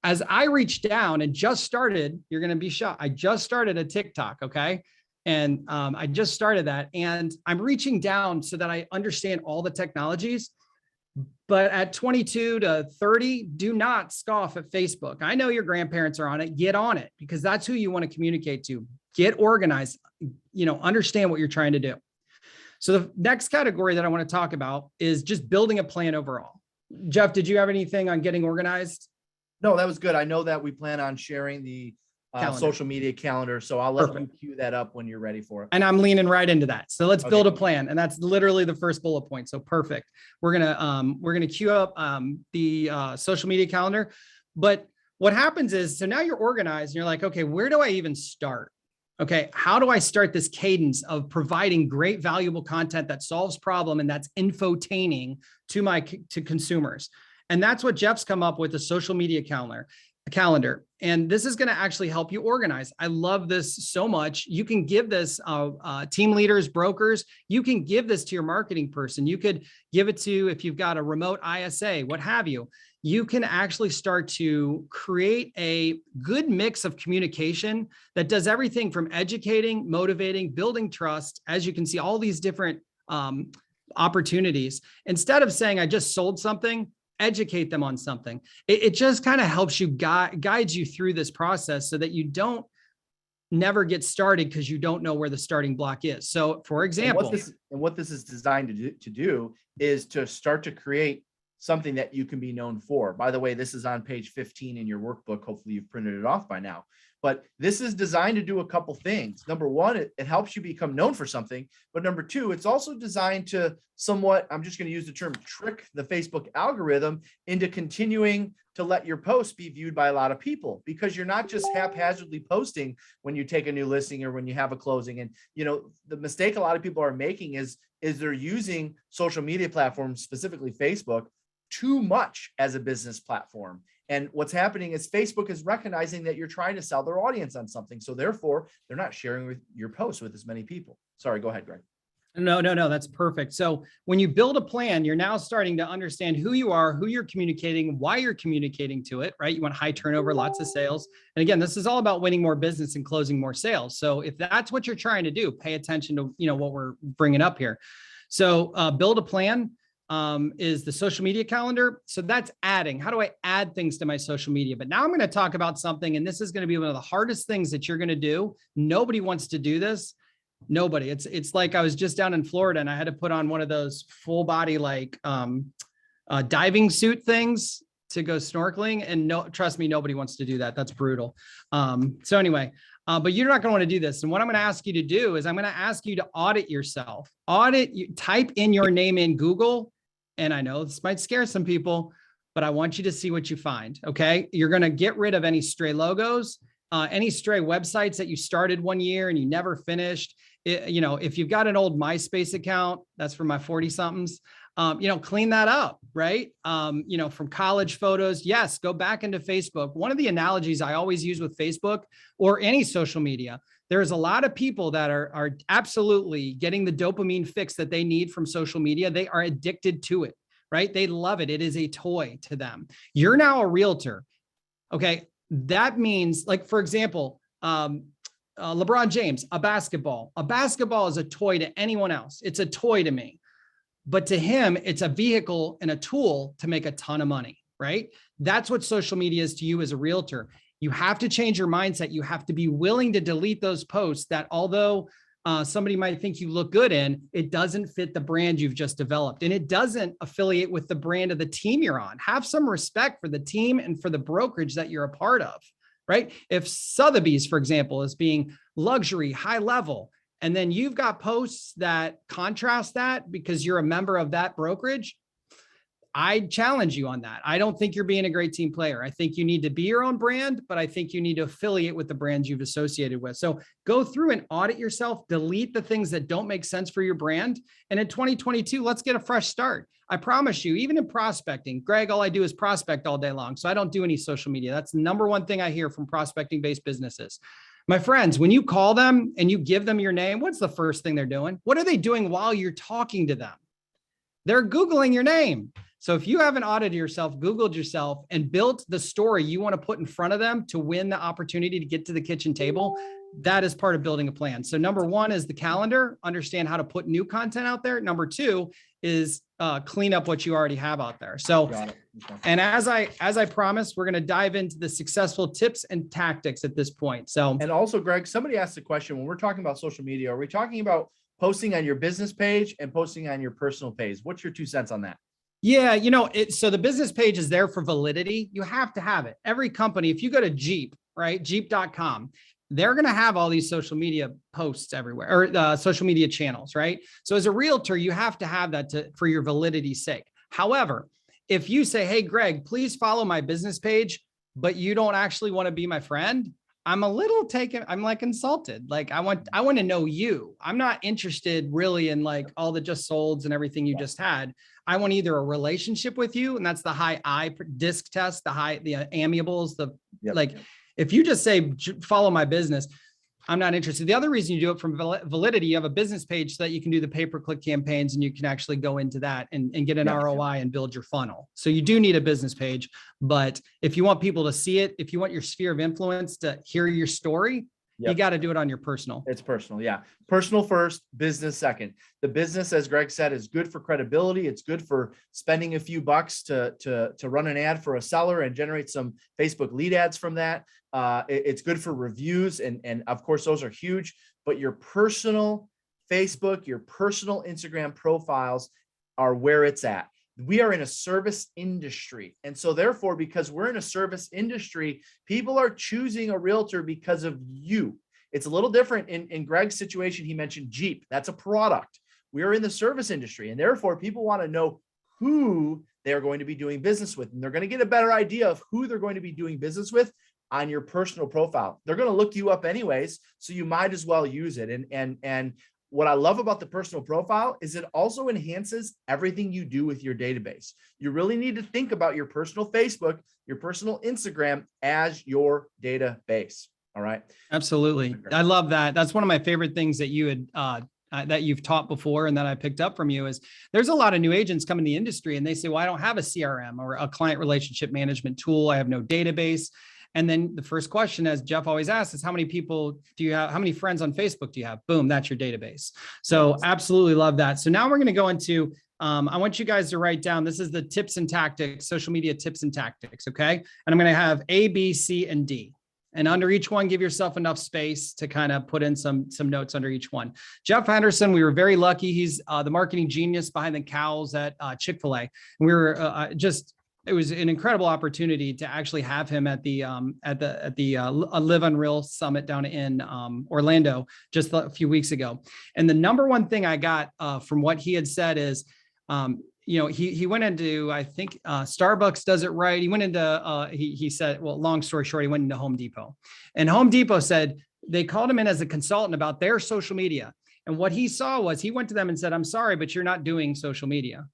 as I reached down and just started, you're going to be shocked. I just started a TikTok, okay? And I just started that, and I'm reaching down so that I understand all the technologies. But at 22 to 30, do not scoff at Facebook. I know your grandparents are on it. Get on it, because that's who you want to communicate to. Get organized, understand what you're trying to do. So the next category that I want to talk about is just building a plan overall. Jeff, did you have anything on getting organized? No, that was good. I know that we plan on sharing the social media calendar. So I'll let you cue that up when you're ready for it. And I'm leaning right into that. So let's build a plan. And that's literally the first bullet point. So perfect. We're gonna queue up the social media calendar. But what happens is, so now you're organized and you're like, okay, where do I even start? Okay, how do I start this cadence of providing great, valuable content that solves problem and that's infotaining to consumers? And that's what Jeff's come up with, a social media calendar. And this is going to actually help you organize. I love this so much. You can give this team leaders, brokers, you can give this to your marketing person. You could give it to, if you've got a remote ISA, what have you. You can actually start to create a good mix of communication that does everything from educating, motivating, building trust. As you can see, all these different opportunities. Instead of saying, I just sold something, educate them on something. It just kind of helps you guides you through this process so that you don't never get started because you don't know where the starting block is. So for example, what this is designed to do is to start to create something that you can be known for. By the way, this is on page 15 in your workbook. Hopefully you've printed it off by now. But this is designed to do a couple things. Number one, it helps you become known for something. But number two, it's also designed to somewhat, I'm just going to use the term, trick the Facebook algorithm into continuing to let your posts be viewed by a lot of people, because you're not just haphazardly posting when you take a new listing or when you have a closing. And, the mistake a lot of people are making is they're using social media platforms, specifically Facebook, too much as a business platform. And what's happening is Facebook is recognizing that you're trying to sell their audience on something. So therefore, they're not sharing with your posts with as many people. Sorry, go ahead, Greg. No, that's perfect. So when you build a plan, you're now starting to understand who you are, who you're communicating, why you're communicating to it, right? You want high turnover, lots of sales. And again, this is all about winning more business and closing more sales. So if that's what you're trying to do, pay attention to, what we're bringing up here. So build a plan. Is the social media calendar. So that's adding. How do I add things to my social media? But now I'm going to talk about something, and this is going to be one of the hardest things that you're going to do. Nobody wants to do this. Nobody. It's like I was just down in Florida and I had to put on one of those full body diving suit things to go snorkeling. And trust me, nobody wants to do that. That's brutal. So anyway, but you're not going to want to do this. And what I'm going to ask you to do is I'm going to ask you to audit yourself. Type in your name in Google. And I know this might scare some people, but I want you to see what you find. Okay. You're going to get rid of any stray logos, any stray websites that you started one year and you never finished. If you've got an old MySpace account, that's for my 40 somethings, clean that up, right? From college photos. Yes. Go back into Facebook. One of the analogies I always use with Facebook or any social media, there's a lot of people that are absolutely getting the dopamine fix that they need from social media. They are addicted to it, right? They love it. It is a toy to them. You're now a realtor. Okay. That means, like, for example, LeBron James, a basketball is a toy to anyone else. It's a toy to me, but to him, it's a vehicle and a tool to make a ton of money, right? That's what social media is to you as a realtor. You have to change your mindset. You have to be willing to delete those posts that, although somebody might think you look good in, it doesn't fit the brand you've just developed. And it doesn't affiliate with the brand of the team you're on. Have some respect for the team and for the brokerage that you're a part of, right? If Sotheby's, for example, is being luxury, high level, and then you've got posts that contrast that because you're a member of that brokerage, I challenge you on that. I don't think you're being a great team player. I think you need to be your own brand, but I think you need to affiliate with the brands you've associated with. So go through and audit yourself, delete the things that don't make sense for your brand. And in 2022, let's get a fresh start. I promise you, even in prospecting, Greg, all I do is prospect all day long. So I don't do any social media. That's the number one thing I hear from prospecting-based businesses. My friends, when you call them and you give them your name, what's the first thing they're doing? What are they doing while you're talking to them? They're Googling your name. So if you haven't audited yourself, Googled yourself, and built the story you want to put in front of them to win the opportunity to get to the kitchen table, that is part of building a plan. So number one is the calendar, understand how to put new content out there. Number two is clean up what you already have out there. So, and as I promised, we're going to dive into the successful tips and tactics at this point. So, and also, Greg, somebody asked the question, when we're talking about social media, are we talking about posting on your business page and posting on your personal page? What's your 2 cents on that? Yeah, so the business page is there for validity. You have to have it. Every company, if you go to Jeep, right, Jeep.com, they're going to have all these social media posts everywhere, or social media channels, right? So as a realtor, you have to have that for your validity's sake. However, if you say, hey, Greg, please follow my business page, but you don't actually want to be my friend, I'm a little taken. I'm like insulted. Like I want to know you. I'm not interested really in like all the just solds and everything you just had. I want either a relationship with you, and that's the high I disc test, the amiables, like if you just say follow my business, I'm not interested. The other reason you do it from validity, you have a business page so that you can do the pay-per-click campaigns, and you can actually go into that and get an ROI and build your funnel. So you do need a business page, but if you want people to see it, if you want your sphere of influence to hear your story, you got to do it on your personal. It's personal. Yeah. Personal first, business second. The business, as Greg said, is good for credibility. It's good for spending a few bucks to run an ad for a seller and generate some Facebook lead ads from that. It's good for reviews. And of course, those are huge, but your personal Facebook, your personal Instagram profiles are where it's at. We are in a service industry. And so therefore, because we're in a service industry, people are choosing a realtor because of you. It's a little different in Greg's situation. He mentioned Jeep. That's a product. We are in the service industry. And therefore, people want to know who they're going to be doing business with. And they're going to get a better idea of who they're going to be doing business with on your personal profile. They're going to look you up anyways, so you might as well use it. And what I love about the personal profile is it also enhances everything you do with your database. You really need to think about your personal Facebook, your personal Instagram as your database. All right. Absolutely. I love that. That's one of my favorite things that you had, that you've taught before and that I picked up from you is there's a lot of new agents come in the industry and they say, well, I don't have a CRM or a client relationship management tool. I have no database. And then the first question, as Jeff always asks, is how many people do you have? How many friends on Facebook do you have? Boom, that's your database. So absolutely love that. So now we're going to go into, I want you guys to write down, this is the tips and tactics, social media tips and tactics. Okay. And I'm going to have A, B, C, and D. And under each one, give yourself enough space to kind of put in some notes under each one. Jeff Henderson, we were very lucky. He's the marketing genius behind the cows at Chick-fil-A. And we were it was an incredible opportunity to actually have him at the Live Unreal Summit down in Orlando just a few weeks ago. And the number one thing I got from what he had said is, he went into, I think Starbucks does it right. He went into, he said, well, long story short, he went into Home Depot, and Home Depot said they called him in as a consultant about their social media. And what he saw was he went to them and said, I'm sorry, but you're not doing social media.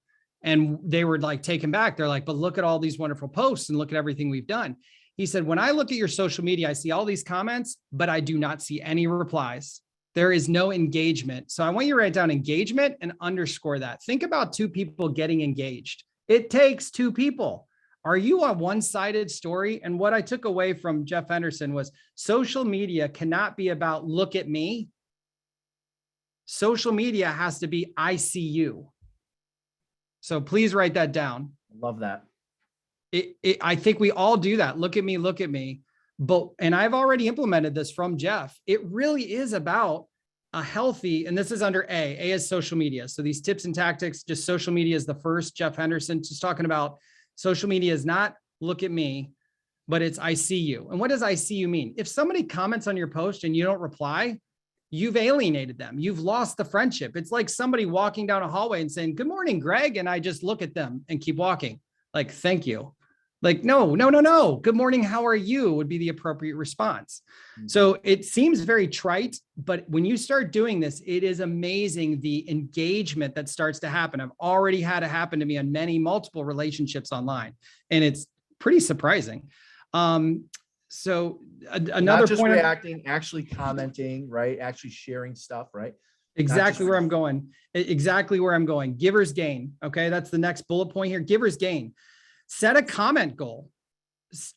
And they were like taken back. They're like, but look at all these wonderful posts and look at everything we've done. He said, when I look at your social media, I see all these comments, but I do not see any replies. There is no engagement. So I want you to write down engagement and underscore that. Think about 2 people getting engaged. It takes 2 people. Are you a one-sided story? And what I took away from Jeff Henderson was social media cannot be about look at me. Social media has to be I see you. So please write that down. Love that. I think we all do that. Look at me, look at me. And I've already implemented this from Jeff. It really is about a healthy, and this is under A. A is social media. So these tips and tactics, just social media is the first. Jeff Henderson just talking about social media is not look at me, but it's I see you. And what does I see you mean? If somebody comments on your post and you don't reply, you've alienated them. You've lost the friendship. It's like somebody walking down a hallway and saying, "Good morning, Greg." And I just look at them and keep walking. Like, thank you. Like, no. Good morning. How are you? Would be the appropriate response. So it seems very trite, but when you start doing this, it is amazing the engagement that starts to happen. I've already had it happen to me on multiple relationships online, and it's pretty surprising. So another not just point, reacting, actually commenting, right? Actually sharing stuff, right? Exactly where I'm going. Exactly where I'm going. Givers gain. Okay. That's the next bullet point here. Givers gain. Set a comment goal.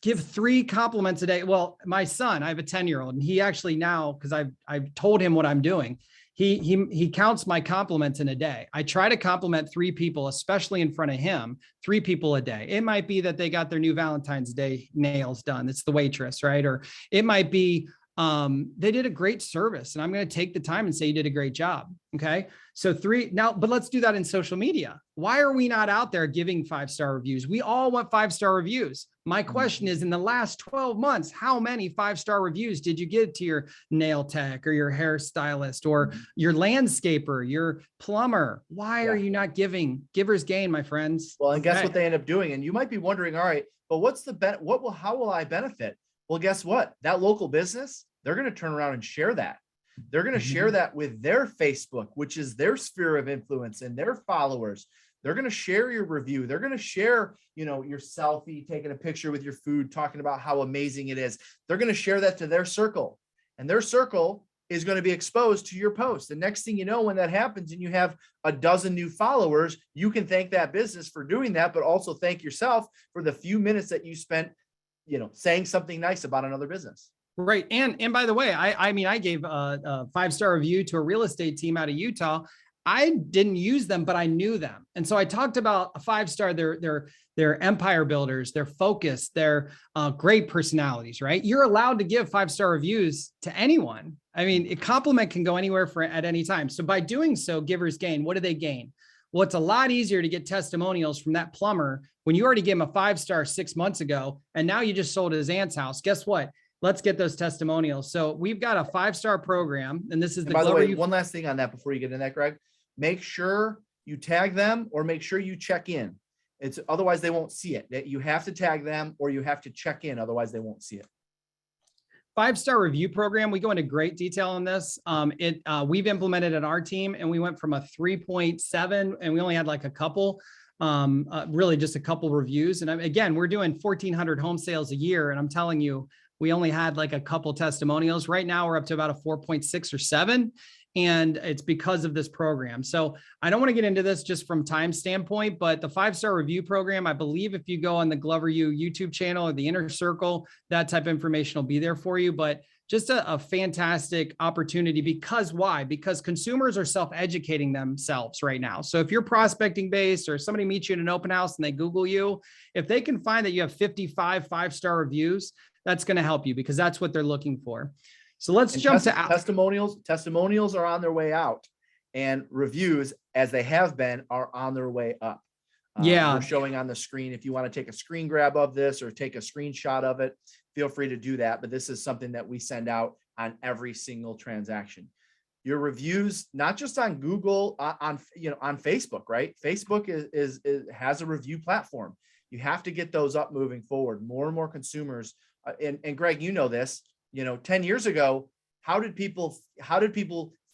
Give 3 compliments a day. Well, my son, I have a 10-year-old, and he actually now, because I've told him what I'm doing, he counts my compliments in a day. I try to compliment 3 people, especially in front of him, 3 people a day. It might be that they got their new Valentine's Day nails done. It's the waitress, right? Or it might be they did a great service, and I'm going to take the time and say you did a great job. Okay. So 3 now, but let's do that in social media. Why are we not out there giving 5-star reviews? We all want 5-star reviews. My question is, in the last 12 months, how many 5-star reviews did you give to your nail tech or your hairstylist or your landscaper, your plumber? Why are you not giving? Givers gain, my friends. Well, and guess what they end up doing? And you might be wondering, all right, but what's the how will I benefit? Well, guess what? That local business, they're going to turn around and share that. They're going to share that with their Facebook, which is their sphere of influence and their followers. They're going to share your review. They're going to share, your selfie, taking a picture with your food, talking about how amazing it is. They're going to share that to their circle, and their circle is going to be exposed to your post. The next thing you know, when that happens and you have a dozen new followers, you can thank that business for doing that, but also thank yourself for the few minutes that you spent, saying something nice about another business. Right. And by the way, I gave a 5-star review to a real estate team out of Utah. I didn't use them, but I knew them. And so I talked about a 5-star, they're empire builders, they're focused, they're great personalities, right? You're allowed to give 5-star reviews to anyone. I mean, a compliment can go anywhere at any time. So by doing so, givers gain. What do they gain? Well, it's a lot easier to get testimonials from that plumber when you already gave him a 5-star 6 months ago, and now you just sold his aunt's house. Guess what? Let's get those testimonials. So we've got a 5-star program, and this is by the way, one last thing on that before you get in that, Greg. Make sure you tag them or make sure you check in. Otherwise they won't see it. That you have to tag them or you have to check in. Otherwise they won't see it. 5-star review program. We go into great detail on this. We've implemented in our team, and we went from a 3.7, and we only had like a couple, really just a couple reviews. And again, we're doing 1,400 home sales a year. And I'm telling you, we only had like a couple testimonials. Right now we're up to about a 4.6 or 7. And it's because of this program. So I don't want to get into this just from time standpoint, but the 5-star review program, I believe if you go on the Glover U YouTube channel or the Inner Circle, that type of information will be there for you. But just a fantastic opportunity. Because why? Because consumers are self-educating themselves right now. So if you're prospecting based or somebody meets you in an open house and they Google you, if they can find that you have 55 5-star reviews, that's going to help you because that's what they're looking for. So let's jump to testimonials. Testimonials are on their way out, and reviews, as they have been, are on their way up. We're showing on the screen. If you want to take a screen grab of this or take a screenshot of it, feel free to do that. But this is something that we send out on every single transaction. Your reviews, not just on Google, on Facebook, right? Facebook has a review platform. You have to get those up moving forward. More and more consumers, and Greg, you know this. 10 years ago, how did people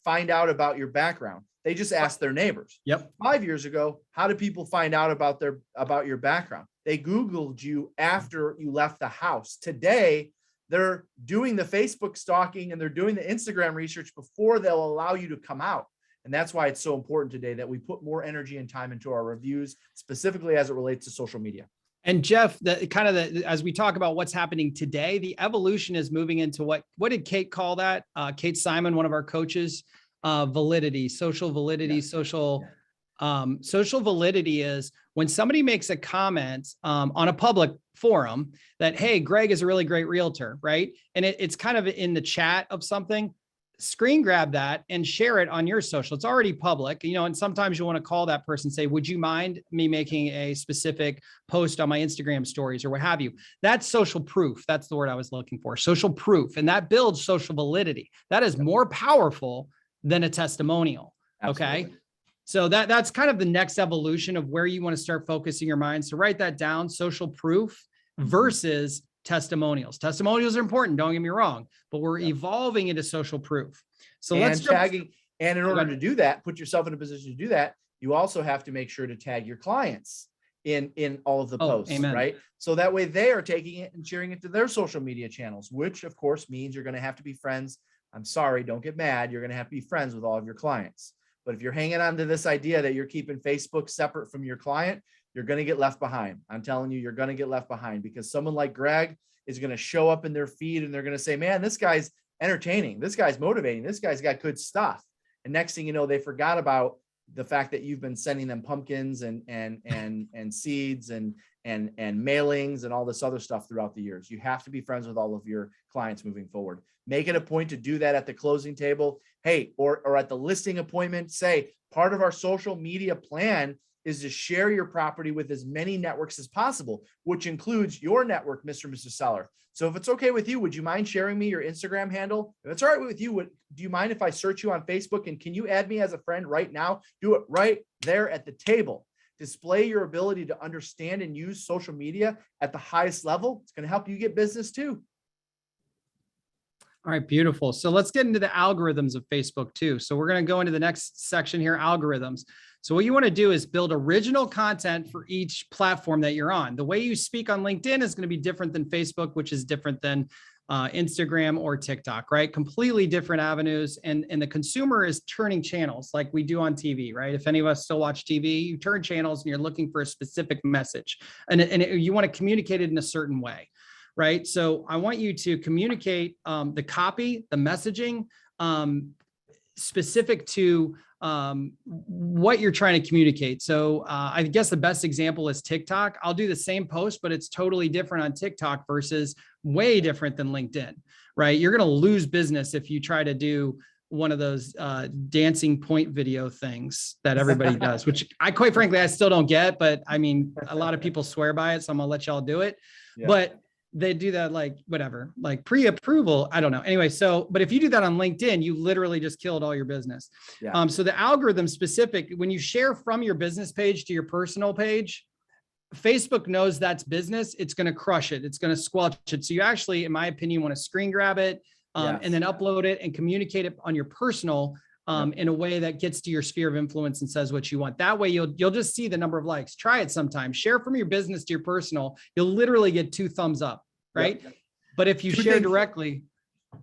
find out about your background? They just asked their neighbors. Yep. 5 years ago, how did people find out about your background? They Googled you after you left the house. Today, they're doing the Facebook stalking and they're doing the Instagram research before they'll allow you to come out. And that's why it's so important today that we put more energy and time into our reviews, specifically as it relates to social media. And Jeff, as we talk about what's happening today, the evolution is moving into what did Kate call that? Kate Simon, one of our coaches, validity, social validity, social validity is when somebody makes a comment on a public forum that, hey, Greg is a really great realtor, right? And it's kind of in the chat of something. screen grab that and share it on your social. It's already public, and sometimes you want to call that person, say, would you mind me making a specific post on my Instagram stories or what have you? That's social proof. That's the word I was looking for, social proof. And that builds social validity. That is more powerful than a testimonial. Absolutely. Okay. So that's kind of the next evolution of where you want to start focusing your mind. So write that down, social proof versus testimonials. Testimonials are important, don't get me wrong, but we're evolving into social proof. So let's tagging. And in order to do that, put yourself in a position to do that, you also have to make sure to tag your clients in all of the posts, amen. Right? So that way they are taking it and sharing it to their social media channels, which of course means you're going to have to be friends. I'm sorry, don't get mad. You're going to have to be friends with all of your clients. But if you're hanging on to this idea that you're keeping Facebook separate from your client, you're going to get left behind. I'm telling you, you're going to get left behind, because someone like Greg is going to show up in their feed and they're going to say, man, this guy's entertaining. This guy's motivating. This guy's got good stuff. And next thing you know, they forgot about the fact that you've been sending them pumpkins and seeds and mailings and all this other stuff throughout the years. You have to be friends with all of your clients moving forward. Make it a point to do that at the closing table. Hey, or at the listing appointment, say part of our social media plan is to share your property with as many networks as possible, which includes your network, Mr. and Mrs. Seller. So if it's okay with you, would you mind sharing me your Instagram handle? If it's all right with you, do you mind if I search you on Facebook, and can you add me as a friend right now? Do it right there at the table. Display your ability to understand and use social media at the highest level. It's going to help you get business too. All right, beautiful. So let's get into the algorithms of Facebook too. So we're going to go into the next section here, algorithms. So what you want to do is build original content for each platform that you're on. The way you speak on LinkedIn is going to be different than Facebook, which is different than Instagram or TikTok, right? Completely different avenues. And the consumer is turning channels like we do on TV, right? If any of us still watch TV, you turn channels and you're looking for a specific message, and you want to communicate it in a certain way, right? So I want you to communicate the copy, the messaging, specific to what you're trying to communicate. So I guess the best example is TikTok. I'll do the same post, but it's totally different on TikTok versus way different than LinkedIn, right? You're going to lose business if you try to do one of those dancing point video things that everybody does, which quite frankly, I still don't get, but I mean, a lot of people swear by it. So I'm gonna let y'all do it. Yeah. But they do that like whatever, like pre-approval. I don't know. Anyway, but if you do that on LinkedIn, you literally just killed all your business. Yeah. So the algorithm specific, when you share from your business page to your personal page, Facebook knows that's business. It's going to crush it. It's going to squelch it. So you actually, in my opinion, want to screen grab it and then upload it and communicate it on your personal in a way that gets to your sphere of influence and says what you want. That way you'll just see the number of likes. Try it sometime. Share from your business to your personal. You'll literally get 2 thumbs up. Right. Yep. But if you share directly,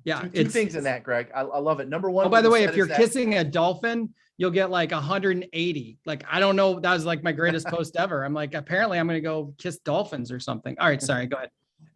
two things in that, Greg. I love it. Number one. Oh, by the way, if you're kissing a dolphin, you'll get like 180. Like, I don't know. That was like my greatest post ever. I'm like, apparently I'm going to go kiss dolphins or something. All right. Sorry. Go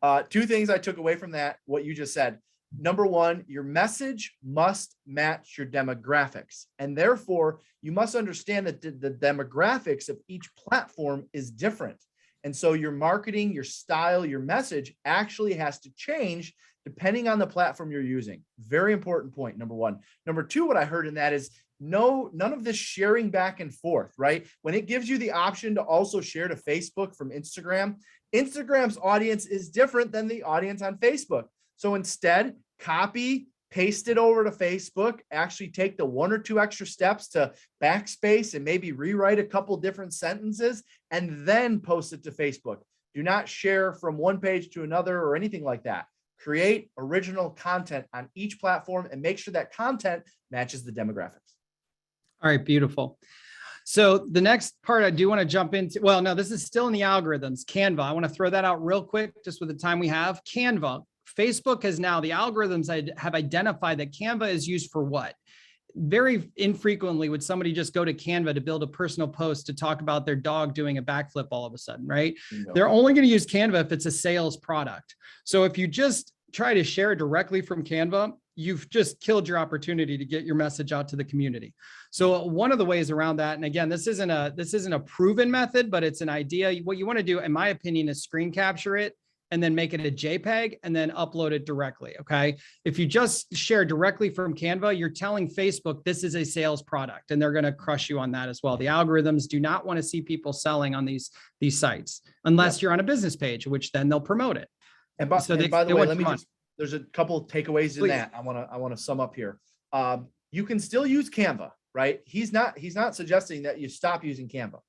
ahead. 2 things I took away from that, what you just said. Number one, your message must match your demographics. And therefore you must understand that the demographics of each platform is different. And so your marketing, your style, your message actually has to change depending on the platform you're using. Very important point, number one. Number 2, what I heard in that is none of this sharing back and forth, right? When it gives you the option to also share to Facebook from Instagram, Instagram's audience is different than the audience on Facebook. So instead, copy, paste it over to Facebook, actually take the 1 or 2 extra steps to backspace and maybe rewrite a couple different sentences and then post it to Facebook. Do not share from one page to another or anything like that. Create original content on each platform and make sure that content matches the demographics. All right, beautiful. So the next part I do want to jump into, well, no, this is still in the algorithms. Canva, I want to throw that out real quick, just with the time we have. Canva. Facebook has now, the algorithms have identified that Canva is used for what? Very infrequently would somebody just go to Canva to build a personal post to talk about their dog doing a backflip all of a sudden, right? No. They're only going to use Canva if it's a sales product. So if you just try to share directly from Canva, you've just killed your opportunity to get your message out to the community. So one of the ways around that, and again, this isn't a proven method, but it's an idea. What you want to do, in my opinion, is screen capture it and then make it a JPEG and then upload it directly. Okay. If you just share directly from Canva, you're telling Facebook this is a sales product, and they're going to crush you on that as well. The algorithms do not want to see people selling on these sites unless you're on a business page, which then they'll promote it. And by, So and they, by the they way, want let me fun. just, there's a couple of takeaways in Please. that I want to sum up here. You can still use Canva, right? He's not suggesting that you stop using Canva.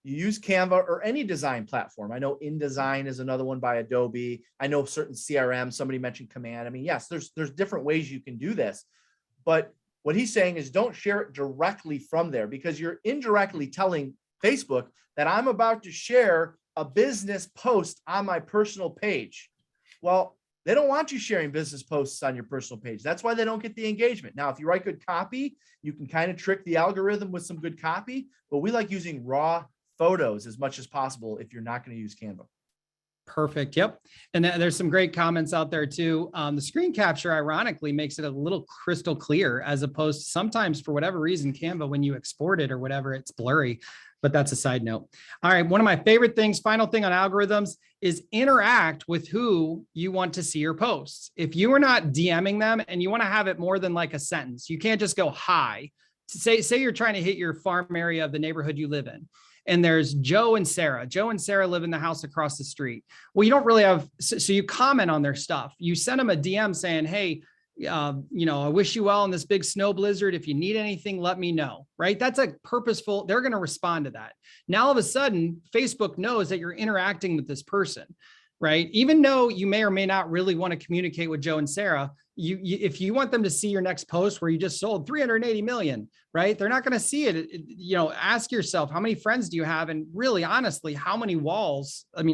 You use Canva or any design platform. I know InDesign is another one by Adobe. I know certain CRM, somebody mentioned Command. I mean, yes, there's different ways you can do this, but what he's saying is don't share it directly from there, because you're indirectly telling Facebook that I'm about to share a business post on my personal page. Well, they don't want you sharing business posts on your personal page. That's why they don't get the engagement. Now, if you write good copy, you can kind of trick the algorithm with some good copy, but we like using raw photos as much as possible if you're not going to use Canva. Perfect. Yep. And there's some great comments out there too. The screen capture, ironically, makes it a little crystal clear, as opposed to sometimes, for whatever reason, Canva, when you export it or whatever, it's blurry. But that's a side note. All right. One of my favorite things, final thing on algorithms, is interact with who you want to see your posts. If you are not DMing them and you want to have it more than like a sentence, you can't just go hi. Say you're trying to hit your farm area of the neighborhood you live in, and there's Joe and Sarah. Joe and Sarah live in the house across the street. Well, you don't really have, so you comment on their stuff. You send them a DM saying, hey, I wish you well in this big snow blizzard. If you need anything, let me know, right? That's a purposeful, they're going to respond to that. Now, all of a sudden, Facebook knows that you're interacting with this person, right? Even though you may or may not really want to communicate with Joe and Sarah, if you want them to see your next post where you just sold 380 million, right? They're not going to see it. Ask yourself, how many friends do you have? And really, honestly, how many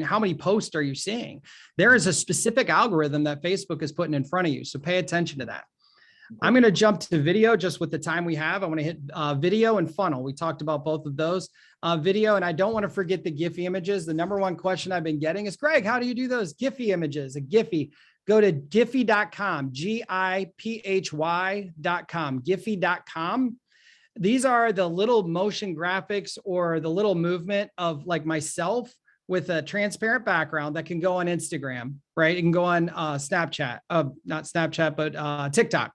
how many posts are you seeing? There is a specific algorithm that Facebook is putting in front of you. So pay attention to that. I'm going to jump to video just with the time we have. I want to hit video and funnel. We talked about both of those. Video, and I don't want to forget the Giphy images. The number one question I've been getting is, Greg, how do you do those Giphy images? A Giphy. Go to Giphy.com, GIPHY.com, Giphy.com. These are the little motion graphics or the little movement of like myself with a transparent background that can go on Instagram, right? It can go on Snapchat, not Snapchat, but TikTok,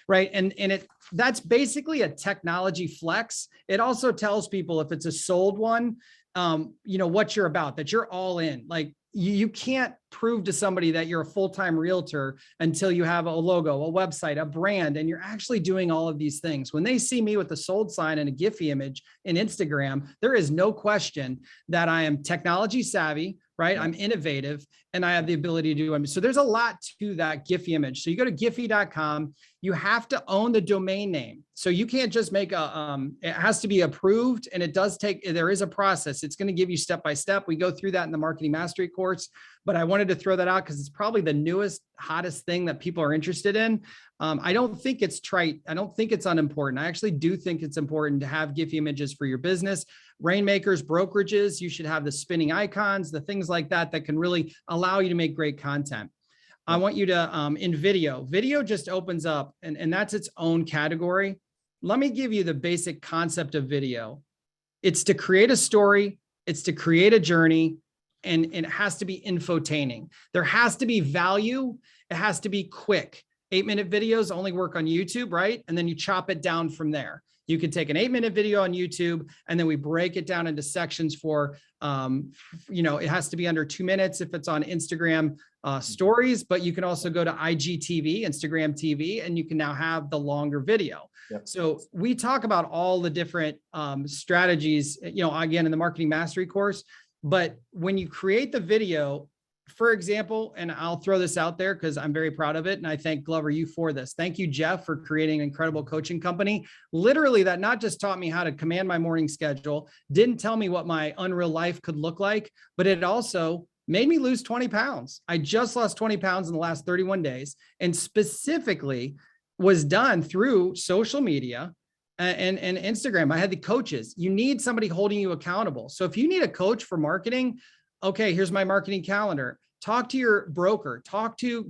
right? And that's basically a technology flex. It also tells people if it's a sold one, what you're about, that you're all in. Like you can't prove to somebody that you're a full-time realtor until you have a logo, a website, a brand, and you're actually doing all of these things. When they see me with a sold sign and a Giphy image in Instagram, there is no question that I am technology savvy, right? I'm innovative and I have the ability to do them. So there's a lot to that Giphy image. So you go to Giphy.com, you have to own the domain name. So you can't just make it has to be approved, and there is a process. It's going to give you step-by-step. We go through that in the marketing mastery course, but I wanted to throw that out because it's probably the newest, hottest thing that people are interested in. I don't think it's trite. I don't think it's unimportant. I actually do think it's important to have Giphy images for your business. Rainmakers, brokerages, you should have the spinning icons, the things like that can really allow you to make great content. I want you to, in video just opens up and that's its own category. Let me give you the basic concept of video. It's to create a story. It's to create a journey, and it has to be infotaining. There has to be value. It has to be quick. 8-minute videos only work on YouTube, right? And then you chop it down from there. You could take an 8-minute video on YouTube, and then we break it down into sections for, it has to be under 2 minutes if it's on Instagram stories, but you can also go to IGTV, Instagram TV, and you can now have the longer video. Yep. So we talk about all the different strategies, again, in the marketing mastery course, but when you create the video, for example, and I'll throw this out there because I'm very proud of it. And I thank Glover, you for this. Thank you, Jeff, for creating an incredible coaching company. Literally, that not just taught me how to command my morning schedule, didn't tell me what my unreal life could look like, but it also made me lose 20 pounds. I just lost 20 pounds in the last 31 days, and specifically was done through social media and Instagram. I had the coaches. You need somebody holding you accountable. So if you need a coach for marketing, okay, here's my marketing calendar. Talk to your broker,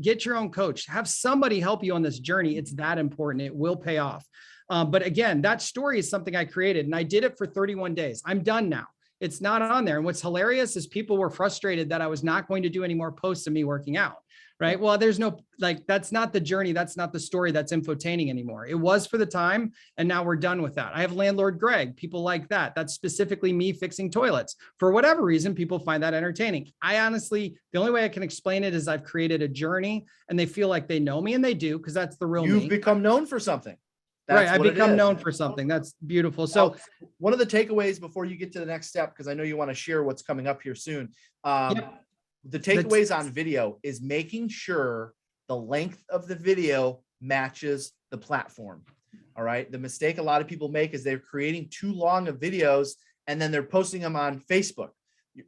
get your own coach, have somebody help you on this journey. It's that important. It will pay off. But again, that story is something I created, and I did it for 31 days. I'm done now. It's not on there. And what's hilarious is people were frustrated that I was not going to do any more posts of me working out. Right. Well, there's no, like, that's not the journey. That's not the story that's infotaining anymore. It was for the time. And now we're done with that. I have landlord Greg, people like that. That's specifically me fixing toilets. For whatever reason, people find that entertaining. I honestly, the only way I can explain it is I've created a journey and they feel like they know me, and they do, because that's the real You've me. become known for something. Right. That's I what it become is. known for something. That's beautiful. So one of the takeaways before you get to the next step, because I know you want to share what's coming up here soon. The takeaways on video is making sure the length of the video matches the platform. All right. The mistake a lot of people make is they're creating too long of videos and then they're posting them on Facebook.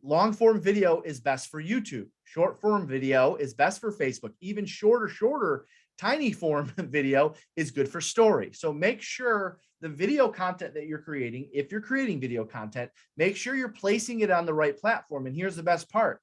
Long form video is best for YouTube. Short form video is best for Facebook. Even shorter, tiny form video is good for story. So make sure the video content that you're creating, if you're creating video content, make sure you're placing it on the right platform. And here's the best part.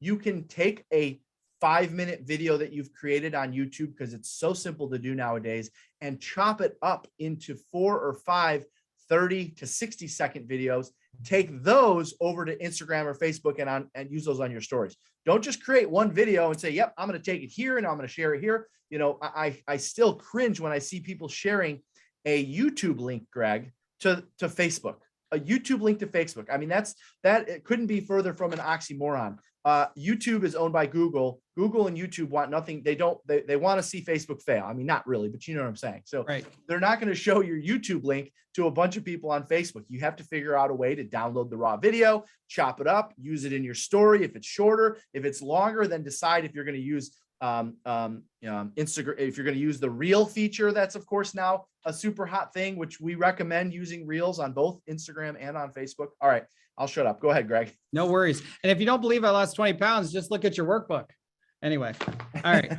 You can take a 5-minute video that you've created on YouTube, because it's so simple to do nowadays, and chop it up into 4 or 5 30 to 60-second videos. Take those over to Instagram or Facebook and use those on your stories. Don't just create one video and say, yep, I'm going to take it here and I'm going to share it here. You know, I still cringe when I see people sharing a YouTube link, Greg, to Facebook, a YouTube link to Facebook. I mean, it couldn't be further from an oxymoron. YouTube is owned by Google. Google and YouTube want nothing. They want to see Facebook fail. I mean, not really, but you know what I'm saying. So right. They're not going to show your YouTube link to a bunch of people on Facebook. You have to figure out a way to download the raw video, chop it up, use it in your story. If it's shorter, if it's longer, then decide if you're going to use Instagram, if you're going to use the reel feature. That's of course now a super hot thing, which we recommend using reels on both Instagram and on Facebook. All right, I'll shut up. Go ahead, Greg. No worries. And if you don't believe I lost 20 pounds, just look at your workbook. Anyway, all right.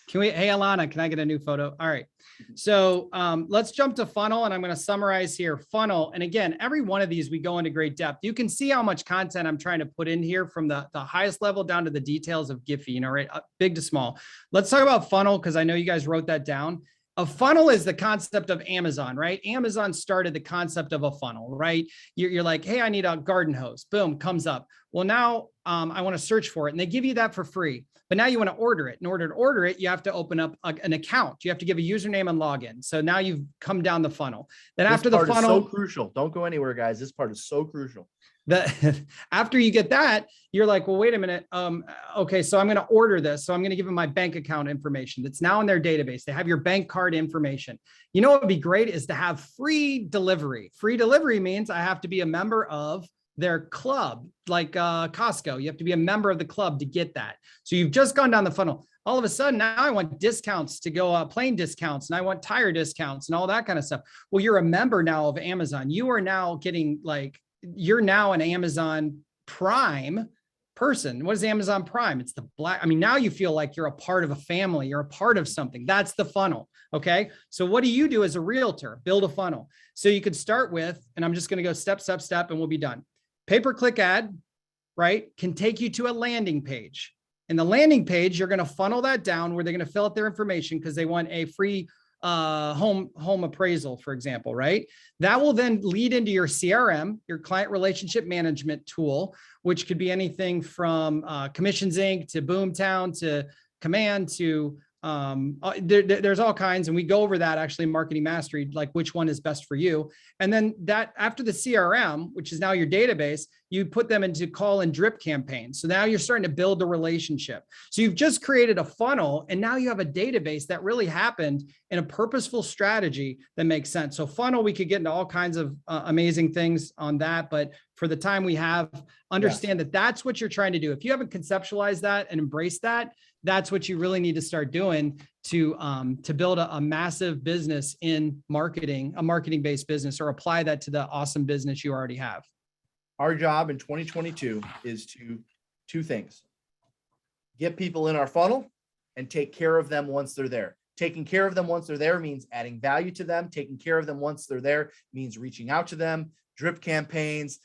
Hey, Alana, can I get a new photo? All right. So let's jump to funnel, and I'm going to summarize here. Funnel. And again, every one of these, we go into great depth. You can see how much content I'm trying to put in here, from the highest level down to the details of Giphy, you know, right? Big to small. Let's talk about funnel, because I know you guys wrote that down. A funnel is the concept of Amazon, right? Amazon started the concept of a funnel, right? You're like, hey, I need a garden hose. Boom, comes up. Well, now I want to search for it, and they give you that for free. But now you want to order it. In order to order it, you have to open up an account. You have to give a username and login. So now you've come down the funnel. Then after the funnel, is so crucial. Don't go anywhere, guys. This part is so crucial. After you get that, you're like, well, wait a minute. Okay, so I'm going to order this. So I'm going to give them my bank account information that's now in their database. They have your bank card information. You know what would be great is to have free delivery. Free delivery means I have to be a member of their club, like Costco. You have to be a member of the club to get that. So you've just gone down the funnel. All of a sudden, now I want discounts to go, plane discounts, and I want tire discounts and all that kind of stuff. Well, you're a member now of Amazon. You are now getting you're now an Amazon Prime person. What is Amazon Prime? It's the now you feel like you're a part of a family. You're a part of something. That's the funnel. Okay. So what do you do as a realtor? Build a funnel. So you could start with, and I'm just going to go step, and we'll be done. Pay-per-click ad, right, can take you to a landing page. And the landing page, you're going to funnel that down where they're going to fill out their information because they want a free home appraisal, for example, right? That will then lead into your CRM, your client relationship management tool, which could be anything from Commissions Inc. to Boomtown to Command to there's all kinds, and we go over that actually in Marketing Mastery, like which one is best for you. And then that after the CRM, which is now your database, you put them into call and drip campaigns. So now you're starting to build a relationship. So you've just created a funnel, and now you have a database that really happened in a purposeful strategy that makes sense. So funnel, we could get into all kinds of amazing things on that, but for the time we have, understand that that's what you're trying to do. If you haven't conceptualized that and embraced that, that's what you really need to start doing to build a massive business in marketing, a marketing-based business, or apply that to the awesome business you already have. Our job in 2022 is two things: get people in our funnel and take care of them once they're there. Taking care of them once they're there means adding value to them. Taking care of them once they're there means reaching out to them, drip campaigns,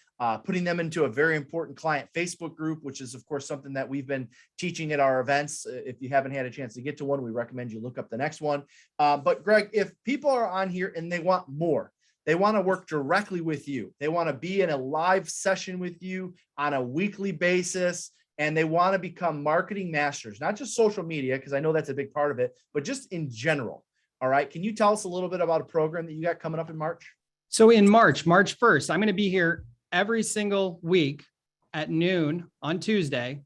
putting them into a very important client Facebook group, which is, of course, something that we've been teaching at our events. If you haven't had a chance to get to one, we recommend you look up the next one. But Greg, if people are on here and they want more, They want to work directly with you. They want to be in a live session with you on a weekly basis. And they want to become marketing masters, not just social media, because I know that's a big part of it, but just in general. All right. Can you tell us a little bit about a program that you got coming up in March? So in March 1st, I'm going to be here every single week at noon on Tuesday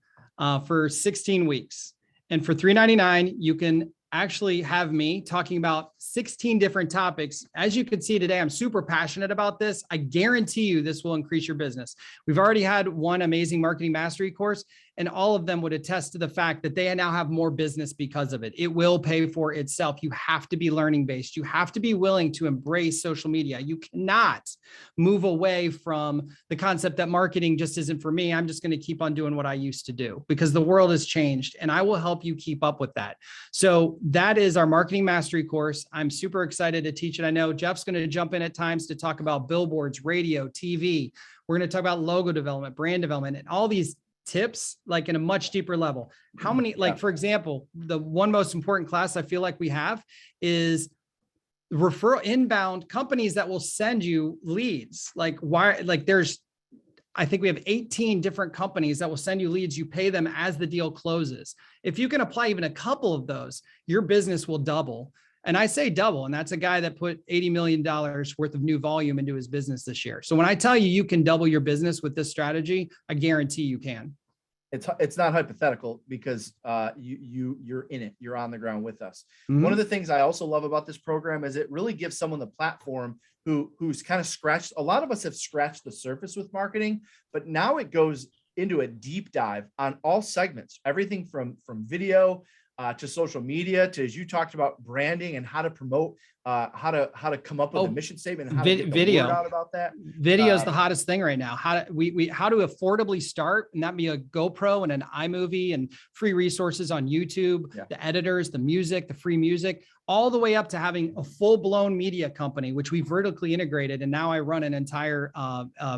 for 16 weeks. And for $3.99, you can actually have me talking about 16 different topics. As you can see today, I'm super passionate about this. I guarantee you this will increase your business. We've already had one amazing marketing mastery course, and all of them would attest to the fact that they now have more business because of it. It will pay for itself. You have to be learning based. You have to be willing to embrace social media. You cannot move away from the concept that marketing just isn't for me. I'm just going to keep on doing what I used to do, because the world has changed, and I will help you keep up with that. So that is our marketing mastery course. I'm super excited to teach it. I know Jeff's going to jump in at times to talk about billboards, radio, TV. We're going to talk about logo development, brand development, and all these tips, like in a much deeper level. How many, like, for example, the one most important class I feel like we have is referral inbound companies that will send you leads. Like, why, like I think we have 18 different companies that will send you leads. You pay them as the deal closes. If you can apply even a couple of those, your business will double. And I say double, and that's a guy that put $80 million worth of new volume into his business this year. So when I tell you you can double your business with this strategy, I guarantee you can. It's not hypothetical, because you're in it. You're on the ground with us. Mm-hmm. One of the things I also love about this program is it really gives someone the platform who's kind of scratched. A lot of us have scratched the surface with marketing, but now it goes into a deep dive on all segments, everything from video to social media, to, as you talked about, branding and how to promote, how to come up with a mission statement, and how to get the video word out about that. Video is the hottest thing right now. How to affordably start, and that be a GoPro and an iMovie and free resources on YouTube, the editors, the music, the free music, all the way up to having a full-blown media company, which we vertically integrated. And now I run an entire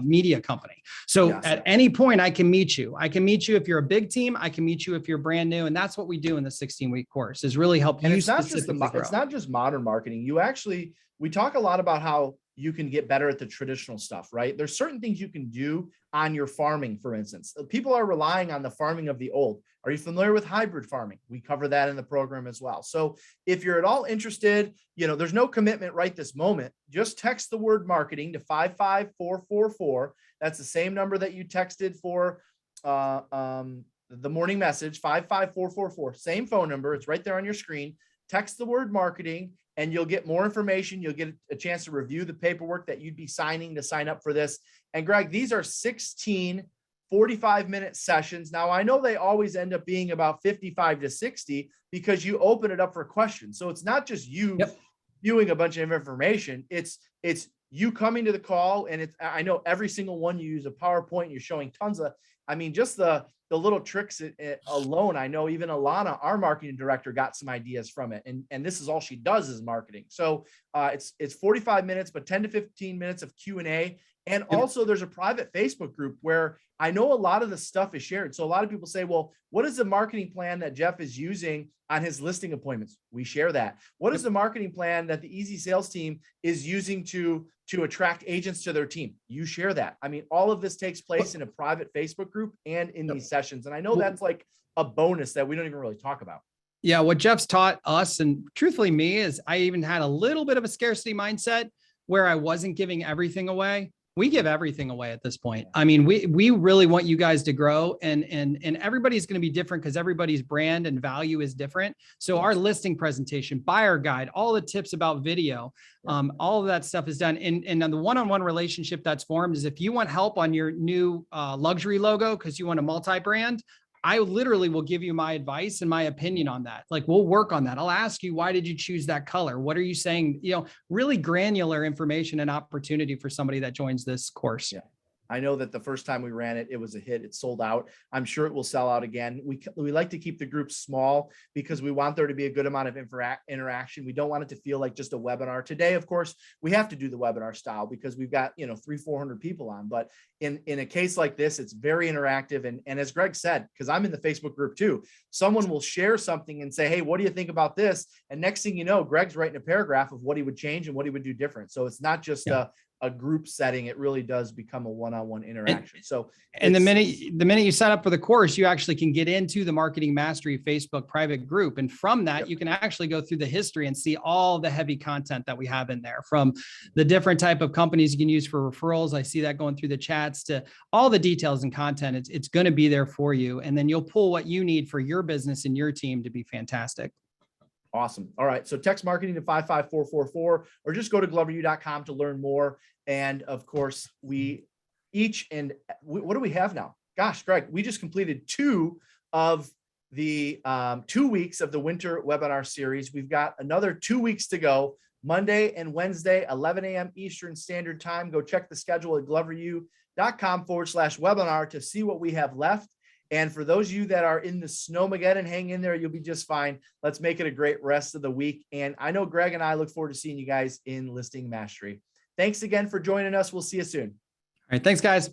media company. So at any point I can meet you. I can meet you if you're a big team. I can meet you if you're brand new. And that's what we do in the 16-week course, is really help you. And it's not just modern marketing. We talk a lot about how you can get better at the traditional stuff, right? There's certain things you can do on your farming, for instance. People are relying on the farming of the old. Are you familiar with hybrid farming? We cover that in the program as well. So if you're at all interested, there's no commitment right this moment. Just text the word marketing to 55444. That's the same number that you texted for the morning message, 55444. Same phone number. It's right there on your screen. Text the word marketing, and you'll get more information. You'll get a chance to review the paperwork that you'd be signing to sign up for this. And Greg, these are 16 45-minute sessions. Now, I know they always end up being about 55 to 60 because you open it up for questions. So it's not just you viewing a bunch of information. It's you coming to the call, and I know every single one you use a PowerPoint. You're showing tons of, just the little tricks alone. I know even Alana, our marketing director, got some ideas from it. And this is all she does is marketing. So it's 45 minutes, but 10 to 15 minutes of Q&A. And also there's a private Facebook group where I know a lot of the stuff is shared. So a lot of people say, well, what is the marketing plan that Jeff is using on his listing appointments? We share that. What is the marketing plan that the Easy Sales team is using to attract agents to their team? You share that. All of this takes place in a private Facebook group and in these sessions. And I know that's like a bonus that we don't even really talk about. Yeah. What Jeff's taught us, and truthfully me, is I even had a little bit of a scarcity mindset where I wasn't giving everything away. We give everything away at this point. We really want you guys to grow, and everybody's going to be different because everybody's brand and value is different. So our listing presentation, buyer guide, all the tips about video, all of that stuff is done. And on the one-on-one relationship that's formed is if you want help on your new luxury logo because you want a multi-brand, I literally will give you my advice and my opinion on that. Like, we'll work on that. I'll ask you, why did you choose that color? What are you saying? Really granular information and opportunity for somebody that joins this course. Yeah. I know that the first time we ran it, it was a hit. It sold out. I'm sure it will sell out again. We like to keep the group small because we want there to be a good amount of interaction. We don't want it to feel like just a webinar. Today, of course, we have to do the webinar style because we've got, 300-400 people on. But in a case like this, it's very interactive. And as Greg said, because I'm in the Facebook group too, someone will share something and say, hey, what do you think about this? And next thing you know, Greg's writing a paragraph of what he would change and what he would do different. So it's not just a group setting. It really does become a one-on-one interaction. And the minute you sign up for the course, you actually can get into the Marketing Mastery Facebook private group. And from that, you can actually go through the history and see all the heavy content that we have in there, from the different type of companies you can use for referrals. I see that going through the chats, to all the details and content. It's going to be there for you. And then you'll pull what you need for your business and your team to be fantastic. Awesome. All right. So text marketing to 55444, or just go to gloveru.com to learn more. And of course, what do we have now? Gosh, Greg, we just completed 2 of the 2 weeks of the winter webinar series. We've got another 2 weeks to go, Monday and Wednesday, 11 a.m. Eastern Standard Time. Go check the schedule at gloveru.com/webinar to see what we have left. And for those of you that are in the snowmageddon, hang in there. You'll be just fine. Let's make it a great rest of the week. And I know Greg and I look forward to seeing you guys in Listing Mastery. Thanks again for joining us. We'll see you soon. All right. Thanks, guys.